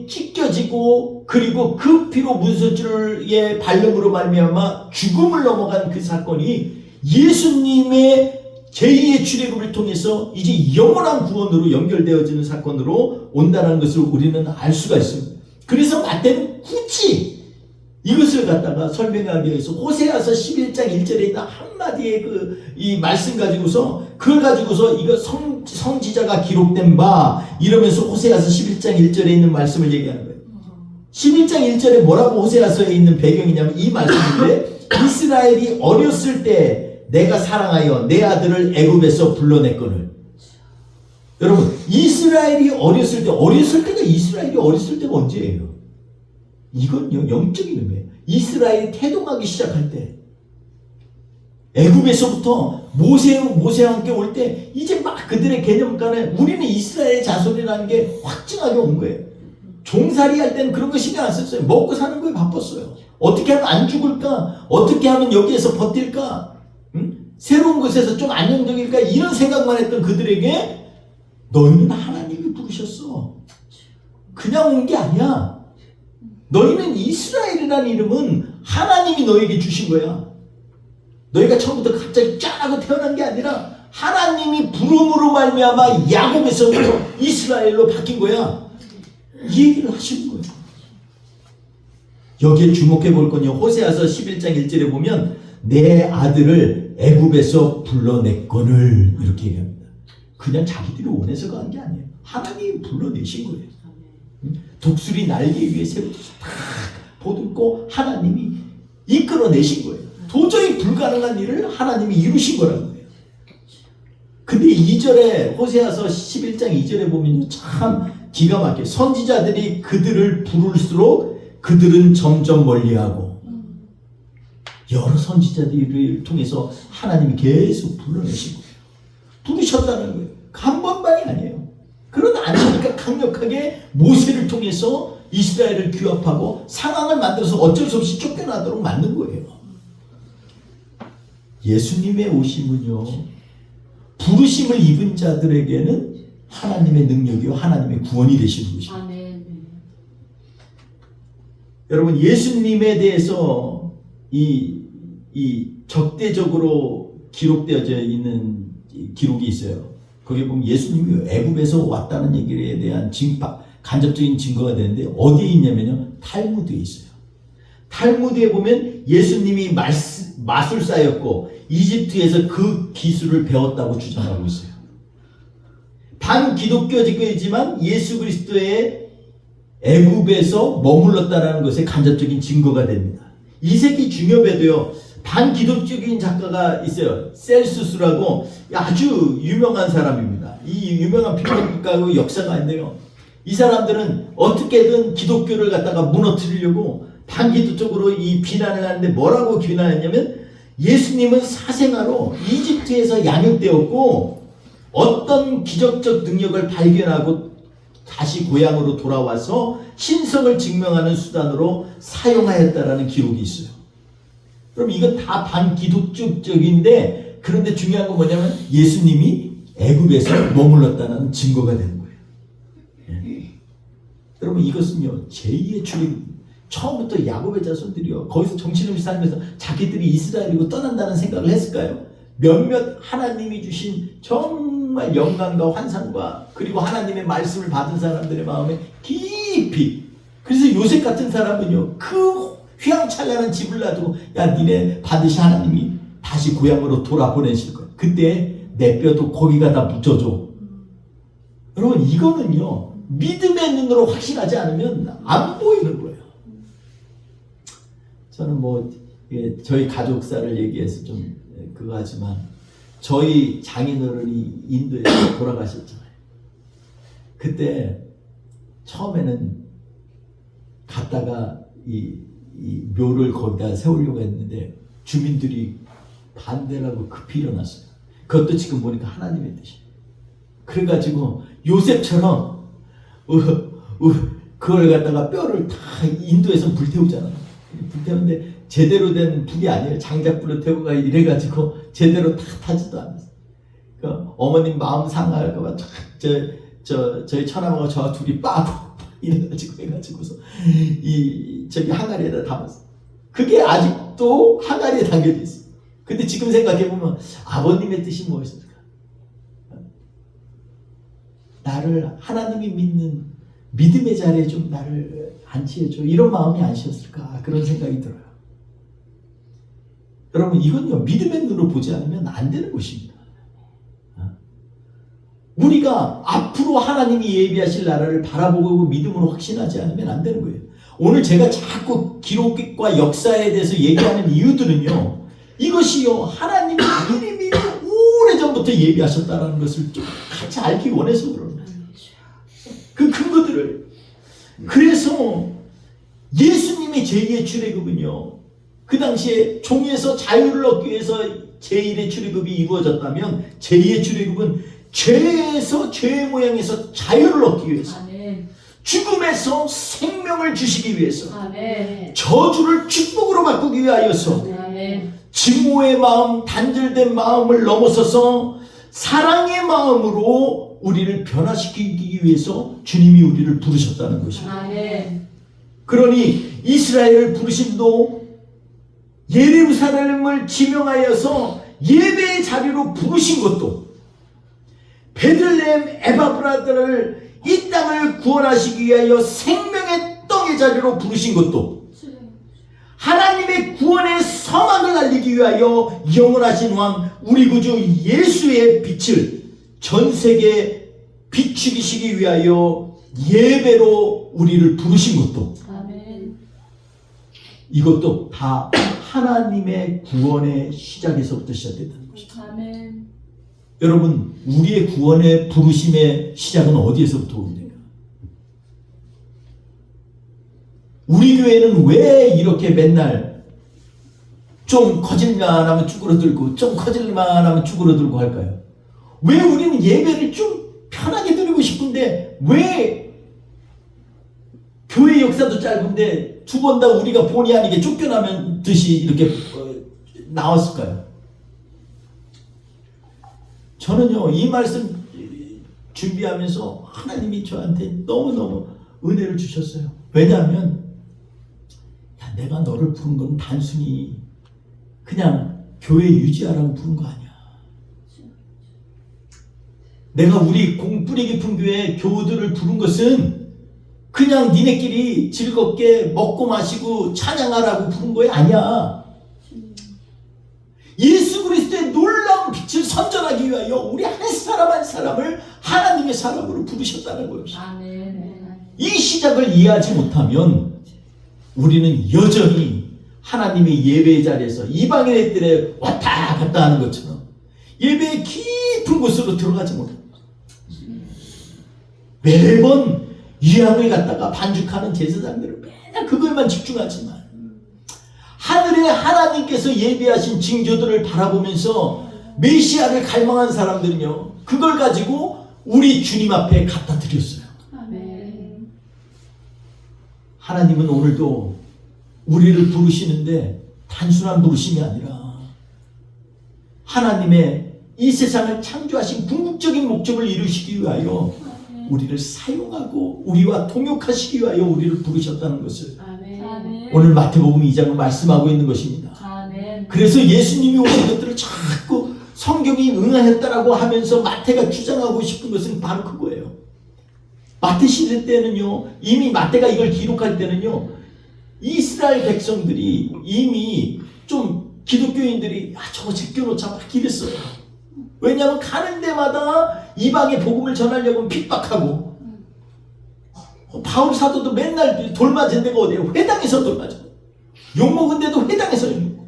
찢겨지고 그리고 그 피로 문소줄의 발림으로 말미암아 죽음을 넘어간 그 사건이 예수님의 제2의 출애굽을 통해서 이제 영원한 구원으로 연결되어지는 사건으로 온다는 것을 우리는 알 수가 있습니다. 그래서 마태는 굳이 이것을 갖다가 설명하기 위해서 호세아서 11장 1절에 있는 한마디의 이 말씀 가지고서 그걸 가지고서 이거 성지자가 기록된 바 이러면서 호세아서 11장 1절에 있는 말씀을 얘기하는 거예요. 11장 1절에 뭐라고 호세아서에 있는 배경이냐면 이 말씀인데 이스라엘이 어렸을 때 내가 사랑하여 내 아들을 애굽에서 불러냈거늘. 여러분 이스라엘이 어렸을 때가 이스라엘이 어렸을 때가 언제예요? 이건요 영적인 의미예요. 이스라엘이 태동하기 시작할 때 애굽에서부터 모세와 함께 올 때 이제 막 그들의 개념가는 우리는 이스라엘의 자손이라는 게 확증하게 온 거예요. 종살이 할 때는 그런 거 신경 안 썼어요. 먹고 사는 거에 바빴어요. 어떻게 하면 안 죽을까? 어떻게 하면 여기에서 버틸까? 새로운 곳에서 좀 안정적일까? 이런 생각만 했던 그들에게 너희는 하나님이 부르셨어. 그냥 온 게 아니야. 너희는 이스라엘이라는 이름은 하나님이 너에게 주신 거야. 너희가 처음부터 갑자기 쫙 하고 태어난 게 아니라 하나님이 부름으로 말미암아 야곱에서부터 이스라엘로 바뀐 거야. 이 얘기를 하시는 거예요. 여기에 주목해 볼 건요. 호세아서 11장 1절에 보면 내 아들을 애굽에서 불러냈거늘 이렇게 얘기합니다. 그냥 자기들이 원해서가 한 게 아니에요. 하나님이 불러내신 거예요. 독수리 날개 위에 세워져서 탁 보듬고 하나님이 이끌어내신 거예요. 도저히 불가능한 일을 하나님이 이루신 거라는 거예요. 근데 2절에 호세아서 11장 2절에 보면 참 기가 막혀요. 선지자들이 그들을 부를수록 그들은 점점 멀리하고 여러 선지자들을 통해서 하나님이 계속 불러내신 거예요. 부르셨다는 거예요. 한 번만이 아니에요. 그러다 아니니까 강력하게 모세를 통해서 이스라엘을 규합하고 상황을 만들어서 어쩔 수 없이 쫓겨나도록 만든 거예요. 예수님의 오심은요, 부르심을 입은 자들에게는 하나님의 능력이요 하나님의 구원이 되시는 것입니다. 여러분, 예수님에 대해서 이 적대적으로 기록되어져 있는 기록이 있어요. 거기에 보면 예수님이 애굽에서 왔다는 얘기에 대한 간접적인 증거가 되는데 어디에 있냐면요, 탈무드에 있어요. 탈무드에 보면 예수님이 마술사였고 이집트에서 그 기술을 배웠다고 주장하고 있어요. 반기독교지만 예수 그리스도의 애굽에서 머물렀다는 것에 간접적인 증거가 됩니다. 이 새끼 중엽에도요, 반기독적인 작가가 있어요. 셀수스라고 아주 유명한 사람입니다. 이 유명한 비평가의 역사가 있는데요, 이 사람들은 어떻게든 기독교를 갖다가 무너뜨리려고 반기독적으로 이 비난을 하는데 뭐라고 비난했냐면, 예수님은 사생아로 이집트에서 양육되었고 어떤 기적적 능력을 발견하고 다시 고향으로 돌아와서 신성을 증명하는 수단으로 사용하였다라는 기록이 있어요. 그럼 이건 다 반기독적인데, 그런데 중요한 건 뭐냐면 예수님이 애굽에서 머물렀다는 증거가 되는 거예요. 예. 여러분, 이것은요 제2의 출입. 처음부터 야곱의 자손들이요 거기서 정신없이 살면서 자기들이 이스라엘이고 떠난다는 생각을 했을까요? 몇몇 하나님이 주신 정말 영광과 환상과 그리고 하나님의 말씀을 받은 사람들의 마음에 깊이, 그래서 요셉 같은 사람은요 그 휘황찬란한 집을 놔두고 야, 니네 반드시 하나님이 다시 고향으로 돌아보내실 거야. 그때 내 뼈도 거기가 다 묻혀줘. 여러분, 이거는요 믿음의 눈으로 확신하지 않으면 안 보이는 거예요. 저는 저희 가족사를 얘기해서 좀 그거 하지만, 저희 장인어른이 인도에서 돌아가셨잖아요. 그때 처음에는 갔다가 이 묘를 거기다 세우려고 했는데 주민들이 반대를 하고 급히 일어났어요. 그것도 지금 보니까 하나님의 뜻이에요. 그래가지고 요셉처럼 그걸 갖다가 뼈를 다 인도에서 불태우잖아요. 불태우는데 제대로 된 불이 아니에요. 장작불로 태우가 이래가지고 제대로 다 타지도 않았어요. 그러니까 어머님 마음 상할까봐 저희 처남하고 저와 둘이 빠고 이래가지고 해가지고서 저기 항아리에다 담았어요. 그게 아직도 항아리에 담겨져 있어요. 근데 지금 생각해보면 아버님의 뜻이 무엇입니까? 나를 하나님이 믿는 믿음의 자리에 좀 나를 안치해줘, 이런 마음이 아니셨을까, 그런 생각이 들어요. 여러분, 이건요 믿음의 눈으로 보지 않으면 안 되는 것입니다. 우리가 앞으로 하나님이 예비하실 나라를 바라보고 믿음으로 확신하지 않으면 안 되는 거예요. 오늘 제가 자꾸 기록과 역사에 대해서 얘기하는 이유들은요, 이것이요 하나님이 미리 오래전부터 예비하셨다는 것을 좀 같이 알기 원해서 그러는 거예요. 그 근거들을. 그래서 예수님의 제2의 출애굽은요, 그 당시에 종에서 자유를 얻기 위해서 제1의 출애굽이 이루어졌다면 제2의 출애굽은 죄에서, 죄의 모양에서 자유를 얻기 위해서, 아멘. 죽음에서 생명을 주시기 위해서, 아멘. 저주를 축복으로 바꾸기 위하여서 아멘. 증오의 마음, 단절된 마음을 넘어서서 사랑의 마음으로 우리를 변화시키기 위해서 주님이 우리를 부르셨다는 것입니다. 아멘. 그러니 이스라엘을 부르심도 예루살렘을 지명하여서 예배의 자리로 부르신 것도, 베들레헴 에바브라들을 이 땅을 구원하시기 위하여 생명의 떡의 자리로 부르신 것도, 하나님의 구원의 서막을 알리기 위하여 영원하신 왕 우리 구주 예수의 빛을 전 세계에 비추기시기 위하여 예배로 우리를 부르신 것도, 아멘. 이것도 다 하나님의 구원의 시작에서부터 시작됐다는 것입니다. 아멘. 여러분, 우리의 구원의 부르심의 시작은 어디에서부터 오는데요? 우리 교회는 왜 이렇게 맨날 좀 커질만 하면 쭈그러들고 좀 커질만 하면 쭈그러들고 할까요? 왜 우리는 예배를 좀 편하게 드리고 싶은데 왜 교회 역사도 짧은데 두 번 다 우리가 본의 아니게 쫓겨나면 듯이 이렇게 나왔을까요? 저는요, 이 말씀 준비하면서 하나님이 저한테 너무너무 은혜를 주셨어요. 왜냐하면 야, 내가 너를 부른 건 단순히 그냥 교회 유지하라고 부른 거 아니야. 내가 우리 뿌리 깊은 교회 교우들을 부른 것은 그냥 니네끼리 즐겁게 먹고 마시고 찬양하라고 부른 거야 아니야. 예수 그리스도의 놀라운 빛을 선전하기 위하여 우리 한 사람 한 사람을 하나님의 사람으로 부르셨다는 것입니다. 아멘. 이 시작을 이해하지 못하면 우리는 여전히 하나님의 예배의 자리에서 이방인들의 왔다 갔다 하는 것처럼 예배의 깊은 곳으로 들어가지 못합니다. 매번 유향을 갖다가 반죽하는 제사장들은 맨날 그것만 집중하지만 하늘의 하나님께서 예비하신 징조들을 바라보면서 메시아를 갈망한 사람들은요, 그걸 가지고 우리 주님 앞에 갖다 드렸어요. 아멘. 하나님은 오늘도 우리를 부르시는데 단순한 부르심이 아니라 하나님의 이 세상을 창조하신 궁극적인 목적을 이루시기 위하여 우리를 사용하고 우리와 통역하시기 위하여 우리를 부르셨다는 것을 아멘. 오늘 마태복음 2장은 말씀하고 있는 것입니다. 아멘. 그래서 예수님이 오신 것들을 자꾸 성경이 응하였다라고 하면서 마태가 주장하고 싶은 것은 바로 그거예요. 마태 시대 때는요, 이미 마태가 이걸 기록할 때는요, 이스라엘 백성들이 이미 좀 기독교인들이 저거 제껴놓자 막 이랬어요. 왜냐하면 가는 데마다 이방의 복음을 전하려고 핍박하고, 바울 사도도 맨날 돌 맞은 데가 어디예요? 회당에서 돌 맞아. 욕먹은 데도 회당에서 욕먹고,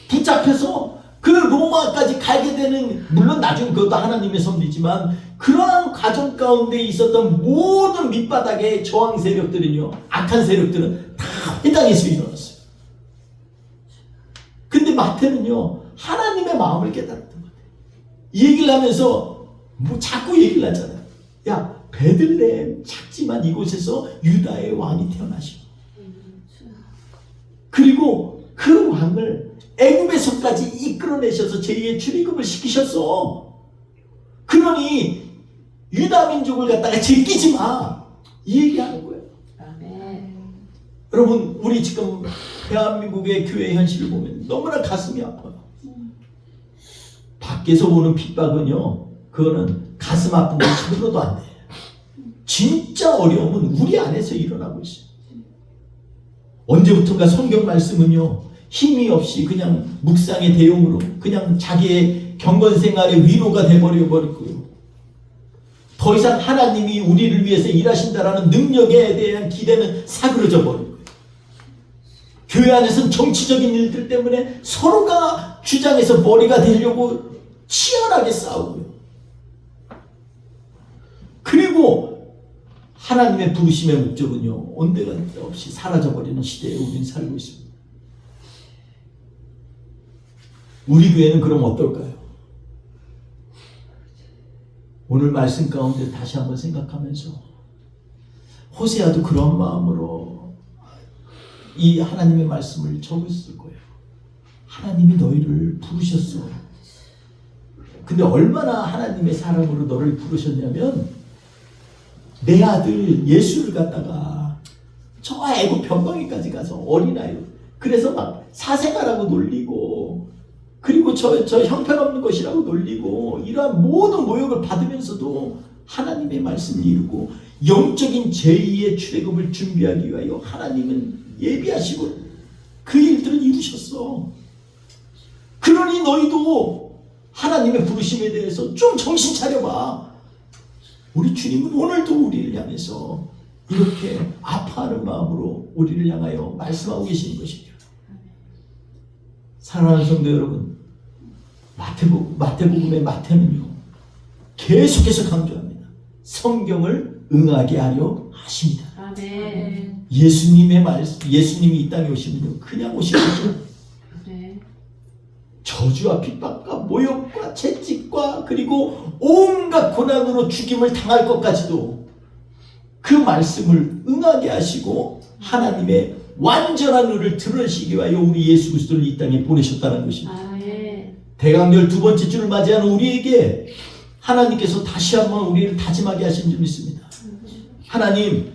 붙잡혀서 그 로마까지 가게 되는, 물론 나중에 그것도 하나님의 섭리지만 그러한 과정 가운데 있었던 모든 밑바닥의 저항 세력들은요, 악한 세력들은 다 회당에서 일어났어요. 근데 마태는요, 하나님의 마음을 깨달았던 것 같아요. 이 얘기를 하면서 뭐 자꾸 얘기를 하잖아요. 야, 베들레헴 작지만 이곳에서 유다의 왕이 태어나시고, 그리고 그 왕을 애굽에서까지 이끌어내셔서 제2의 출애굽을 시키셨어. 그러니 유다 민족을 갖다가 제끼지 마, 이 얘기하는 거예요. 아멘. 여러분, 우리 지금 대한민국의 교회 현실을 보면 너무나 가슴이 아파요. 밖에서 보는 핍박은요, 그거는 가슴 아픈 거 힘들어도 안 돼. 진짜 어려움은 우리 안에서 일어나고 있어요. 언제부턴가 성경 말씀은요, 힘이 없이 그냥 묵상의 대용으로 그냥 자기의 경건 생활의 위로가 돼버려 버리고요. 더 이상 하나님이 우리를 위해서 일하신다라는 능력에 대한 기대는 사그러져 버리고요. 교회 안에서는 정치적인 일들 때문에 서로가 주장해서 머리가 되려고 치열하게 싸우고요. 그리고 하나님의 부르심의 목적은요, 온데간데 없이 사라져버리는 시대에 우리는 살고 있습니다. 우리 교회는 그럼 어떨까요? 오늘 말씀 가운데 다시 한번 생각하면서 호세아도 그런 마음으로 이 하나님의 말씀을 적었을 거예요. 하나님이 너희를 부르셨어. 근데 얼마나 하나님의 사랑으로 너를 부르셨냐면 내 아들 예수를 갖다가 저 애굽 변방에까지 가서 어린아이로, 그래서 막 사생아라고 놀리고, 그리고 저 형편없는 것이라고 놀리고, 이러한 모든 모욕을 받으면서도 하나님의 말씀을 이루고 영적인 제2의 출애굽을 준비하기 위하여 하나님은 예비하시고 그 일들을 이루셨어. 그러니 너희도 하나님의 부르심에 대해서 좀 정신 차려봐. 우리 주님은 오늘도 우리를 향해서 이렇게 아파하는 마음으로 우리를 향하여 말씀하고 계시는 것입니다. 사랑하는 성도 여러분, 마태복음의 마태는요, 계속해서 강조합니다. 성경을 응하게 하려 하십니다. 아멘. 예수님이 이 땅에 오시면요, 그냥 오시는 거죠. 네. 저주와 핍박과 모욕과 채찍과 그리고 온갖 고난으로 죽임을 당할 것까지도 그 말씀을 응하게 하시고 하나님의 완전한 의를 드러내시기 위하여 우리 예수 그리스도를 이 땅에 보내셨다는 것입니다. 아멘. 대강절 두 번째 주를 맞이하는 우리에게 하나님께서 다시 한번 우리를 다짐하게 하신 줄 믿습니다. 하나님,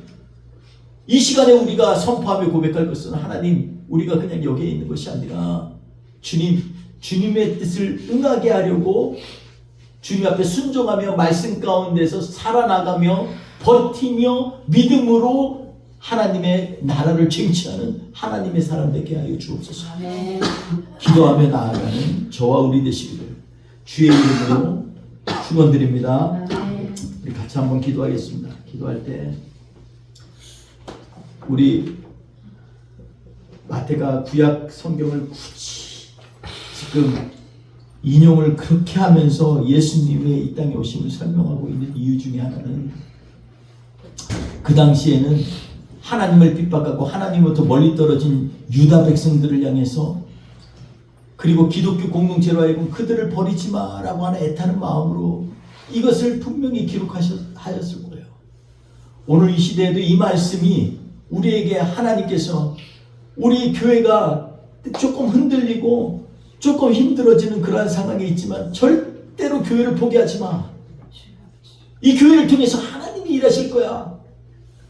이 시간에 우리가 선포하며 고백할 것은, 하나님, 우리가 그냥 여기에 있는 것이 아니라 주님의 뜻을 응하게 하려고 주님 앞에 순종하며 말씀 가운데서 살아나가며 버티며 믿음으로 하나님의 나라를 쟁취하는 하나님의 사람 되게 하여 주옵소서. 아멘. 기도하며 나아가는 저와 우리 되시기를 주의 이름으로 축원드립니다. 아멘. 우리 같이 한번 기도하겠습니다. 기도할 때 우리 마태가 구약 성경을 굳이 지금 인용을 그렇게 하면서 예수님의 이 땅에 오심을 설명하고 있는 이유 중에 하나는, 그 당시에는 하나님을 핍박하고 하나님으로부터 멀리 떨어진 유다 백성들을 향해서, 그리고 기독교 공동체로 하여금 그들을 버리지 마라고 하는 애타는 마음으로 이것을 분명히 기록하였을 거예요. 오늘 이 시대에도 이 말씀이 우리에게 하나님께서 우리 교회가 조금 흔들리고 조금 힘들어지는 그러한 상황에 있지만 절대로 교회를 포기하지 마. 이 교회를 통해서 하나님이 일하실 거야.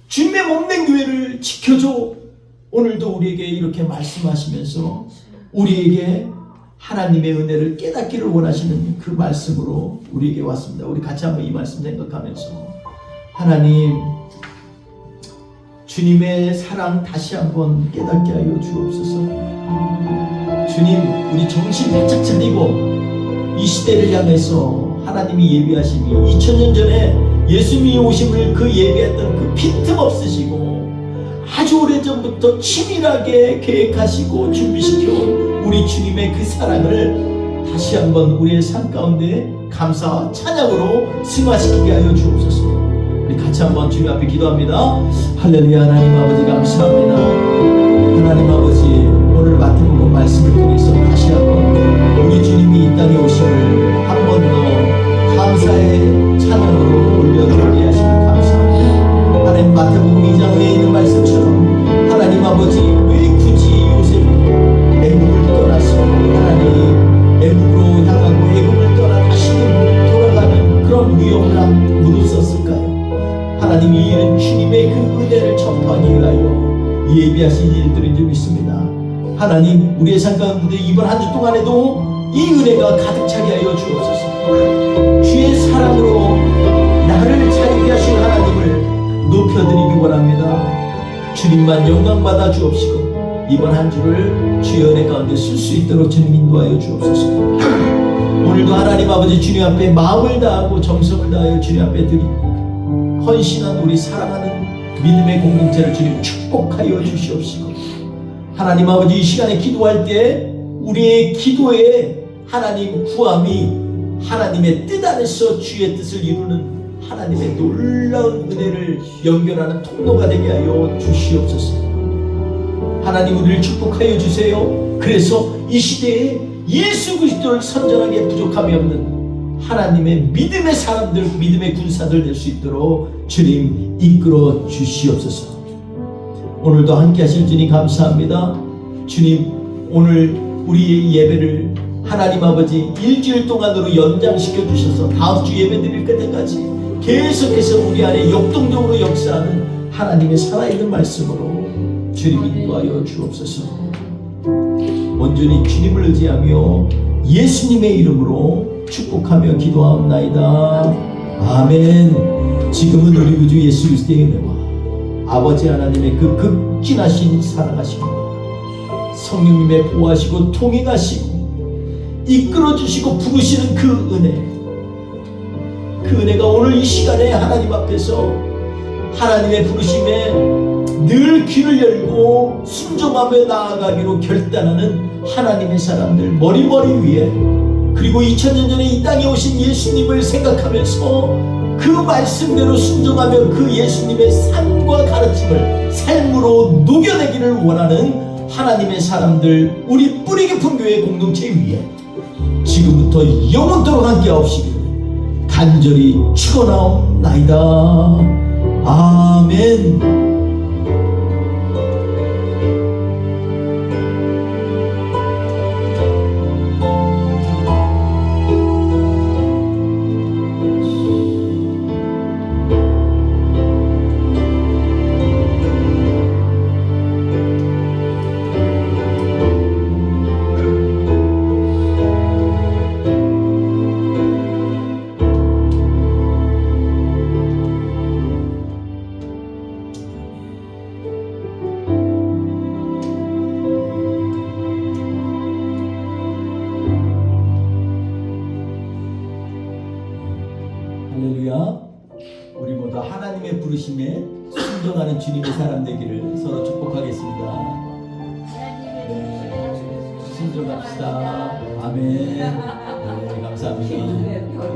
주님의 몸된 교회를 지켜줘. 오늘도 우리에게 이렇게 말씀하시면서 우리에게 하나님의 은혜를 깨닫기를 원하시는 그 말씀으로 우리에게 왔습니다. 우리 같이 한번 이 말씀 생각하면서, 하나님, 주님의 사랑 다시 한번 깨닫게 하여 주옵소서. 주님, 우리 정신 바짝 차리고 이 시대를 향해서 하나님이 예비하신 2000년 전에 예수님이 오심을 그 예비했던 그 빈틈없으시고 아주 오래전부터 치밀하게 계획하시고 준비시켜온 우리 주님의 그 사랑을 다시 한번 우리의 삶 가운데 감사와 찬양으로 승화시키게 하여 주옵소서. 우리 같이 한번 주님 앞에 기도합니다. 할렐루야. 하나님 아버지 감사합니다. 하나님 아버지, 오늘 마태복음 말씀을 통해서 다시 한번 우리 주님이 이 땅에 오심을 한 번 더 감사의 찬양으로 올려드리게 하시니 감사합니다. 하나님, 마태복음 2장에 있는 말씀처럼 하나님 아버지, 왜 굳이 요셉은 애굽을 떠나서 하나님 애굽으로 향하고 애굽을 떠나 다시는 돌아가는 그런 위험을 무릅썼을까요? 하나님, 이 일은 주님의 그 은혜를 전파하기 위하여 예비하신 일들인 줄 믿습니다. 하나님, 우리의 삶 가운데 이번 한 주 동안에도 이 은혜가 가득 차게 하여 주옵소서. 주의 사랑으로 나를 차리게 하신 하나님을 높여드리기 원합니다. 주님만 영광받아 주옵시고 이번 한 주를 주의 은혜 가운데 쓸 수 있도록 주님 인도하여 주옵소서. 오늘도 하나님 아버지, 주님 앞에 마음을 다하고 정성을 다하여 주님 앞에 드리고 헌신한 우리 사랑하는 믿음의 공동체를 주님 축복하여 주시옵시고, 하나님 아버지, 이 시간에 기도할 때 우리의 기도에 하나님 구함이 하나님의 뜻 안에서 주의 뜻을 이루는 하나님의 놀라운 은혜를 연결하는 통로가 되게 하여 주시옵소서. 하나님 우리를 축복하여 주세요. 그래서 이 시대에 예수 그리스도를 선전하기에 부족함이 없는 하나님의 믿음의 사람들, 믿음의 군사들 될 수 있도록 주님 이끌어 주시옵소서. 오늘도 함께 하실 주님 감사합니다. 주님 오늘 우리의 예배를 하나님 아버지 일주일 동안으로 연장시켜 주셔서 다음 주 예배 드릴 때까지 계속해서 우리 안에 역동적으로 역사하는 하나님의 살아있는 말씀으로 주님 인도하여 주옵소서. 온전히 주님을 의지하며 예수님의 이름으로 축복하며 기도하옵나이다. 아멘. 지금은 우리 구주 예수 그리스도의 은혜와 아버지 하나님의 그 극진하신 사랑하심과 성령님의 보호하시고 통행하시고 이끌어주시고 부르시는 그 은혜가 오늘 이 시간에 하나님 앞에서 하나님의 부르심에 늘 귀를 열고 순종하며 나아가기로 결단하는 하나님의 사람들 머리머리 위에, 그리고 2000년 전에 이 땅에 오신 예수님을 생각하면서 그 말씀대로 순종하며 그 예수님의 삶과 가르침을 삶으로 녹여내기를 원하는 하나님의 사람들, 우리 뿌리 깊은 교회 공동체 위에 지금부터 영원토록 함께 하옵시기를 간절히 축원하옵나이다. 아멘. 할렐루야. 우리 모두 하나님의 부르심에 순종하는 주님의 사람 되기를 서로 축복하겠습니다. 네, 순종합시다. 아멘. 네, 감사합니다.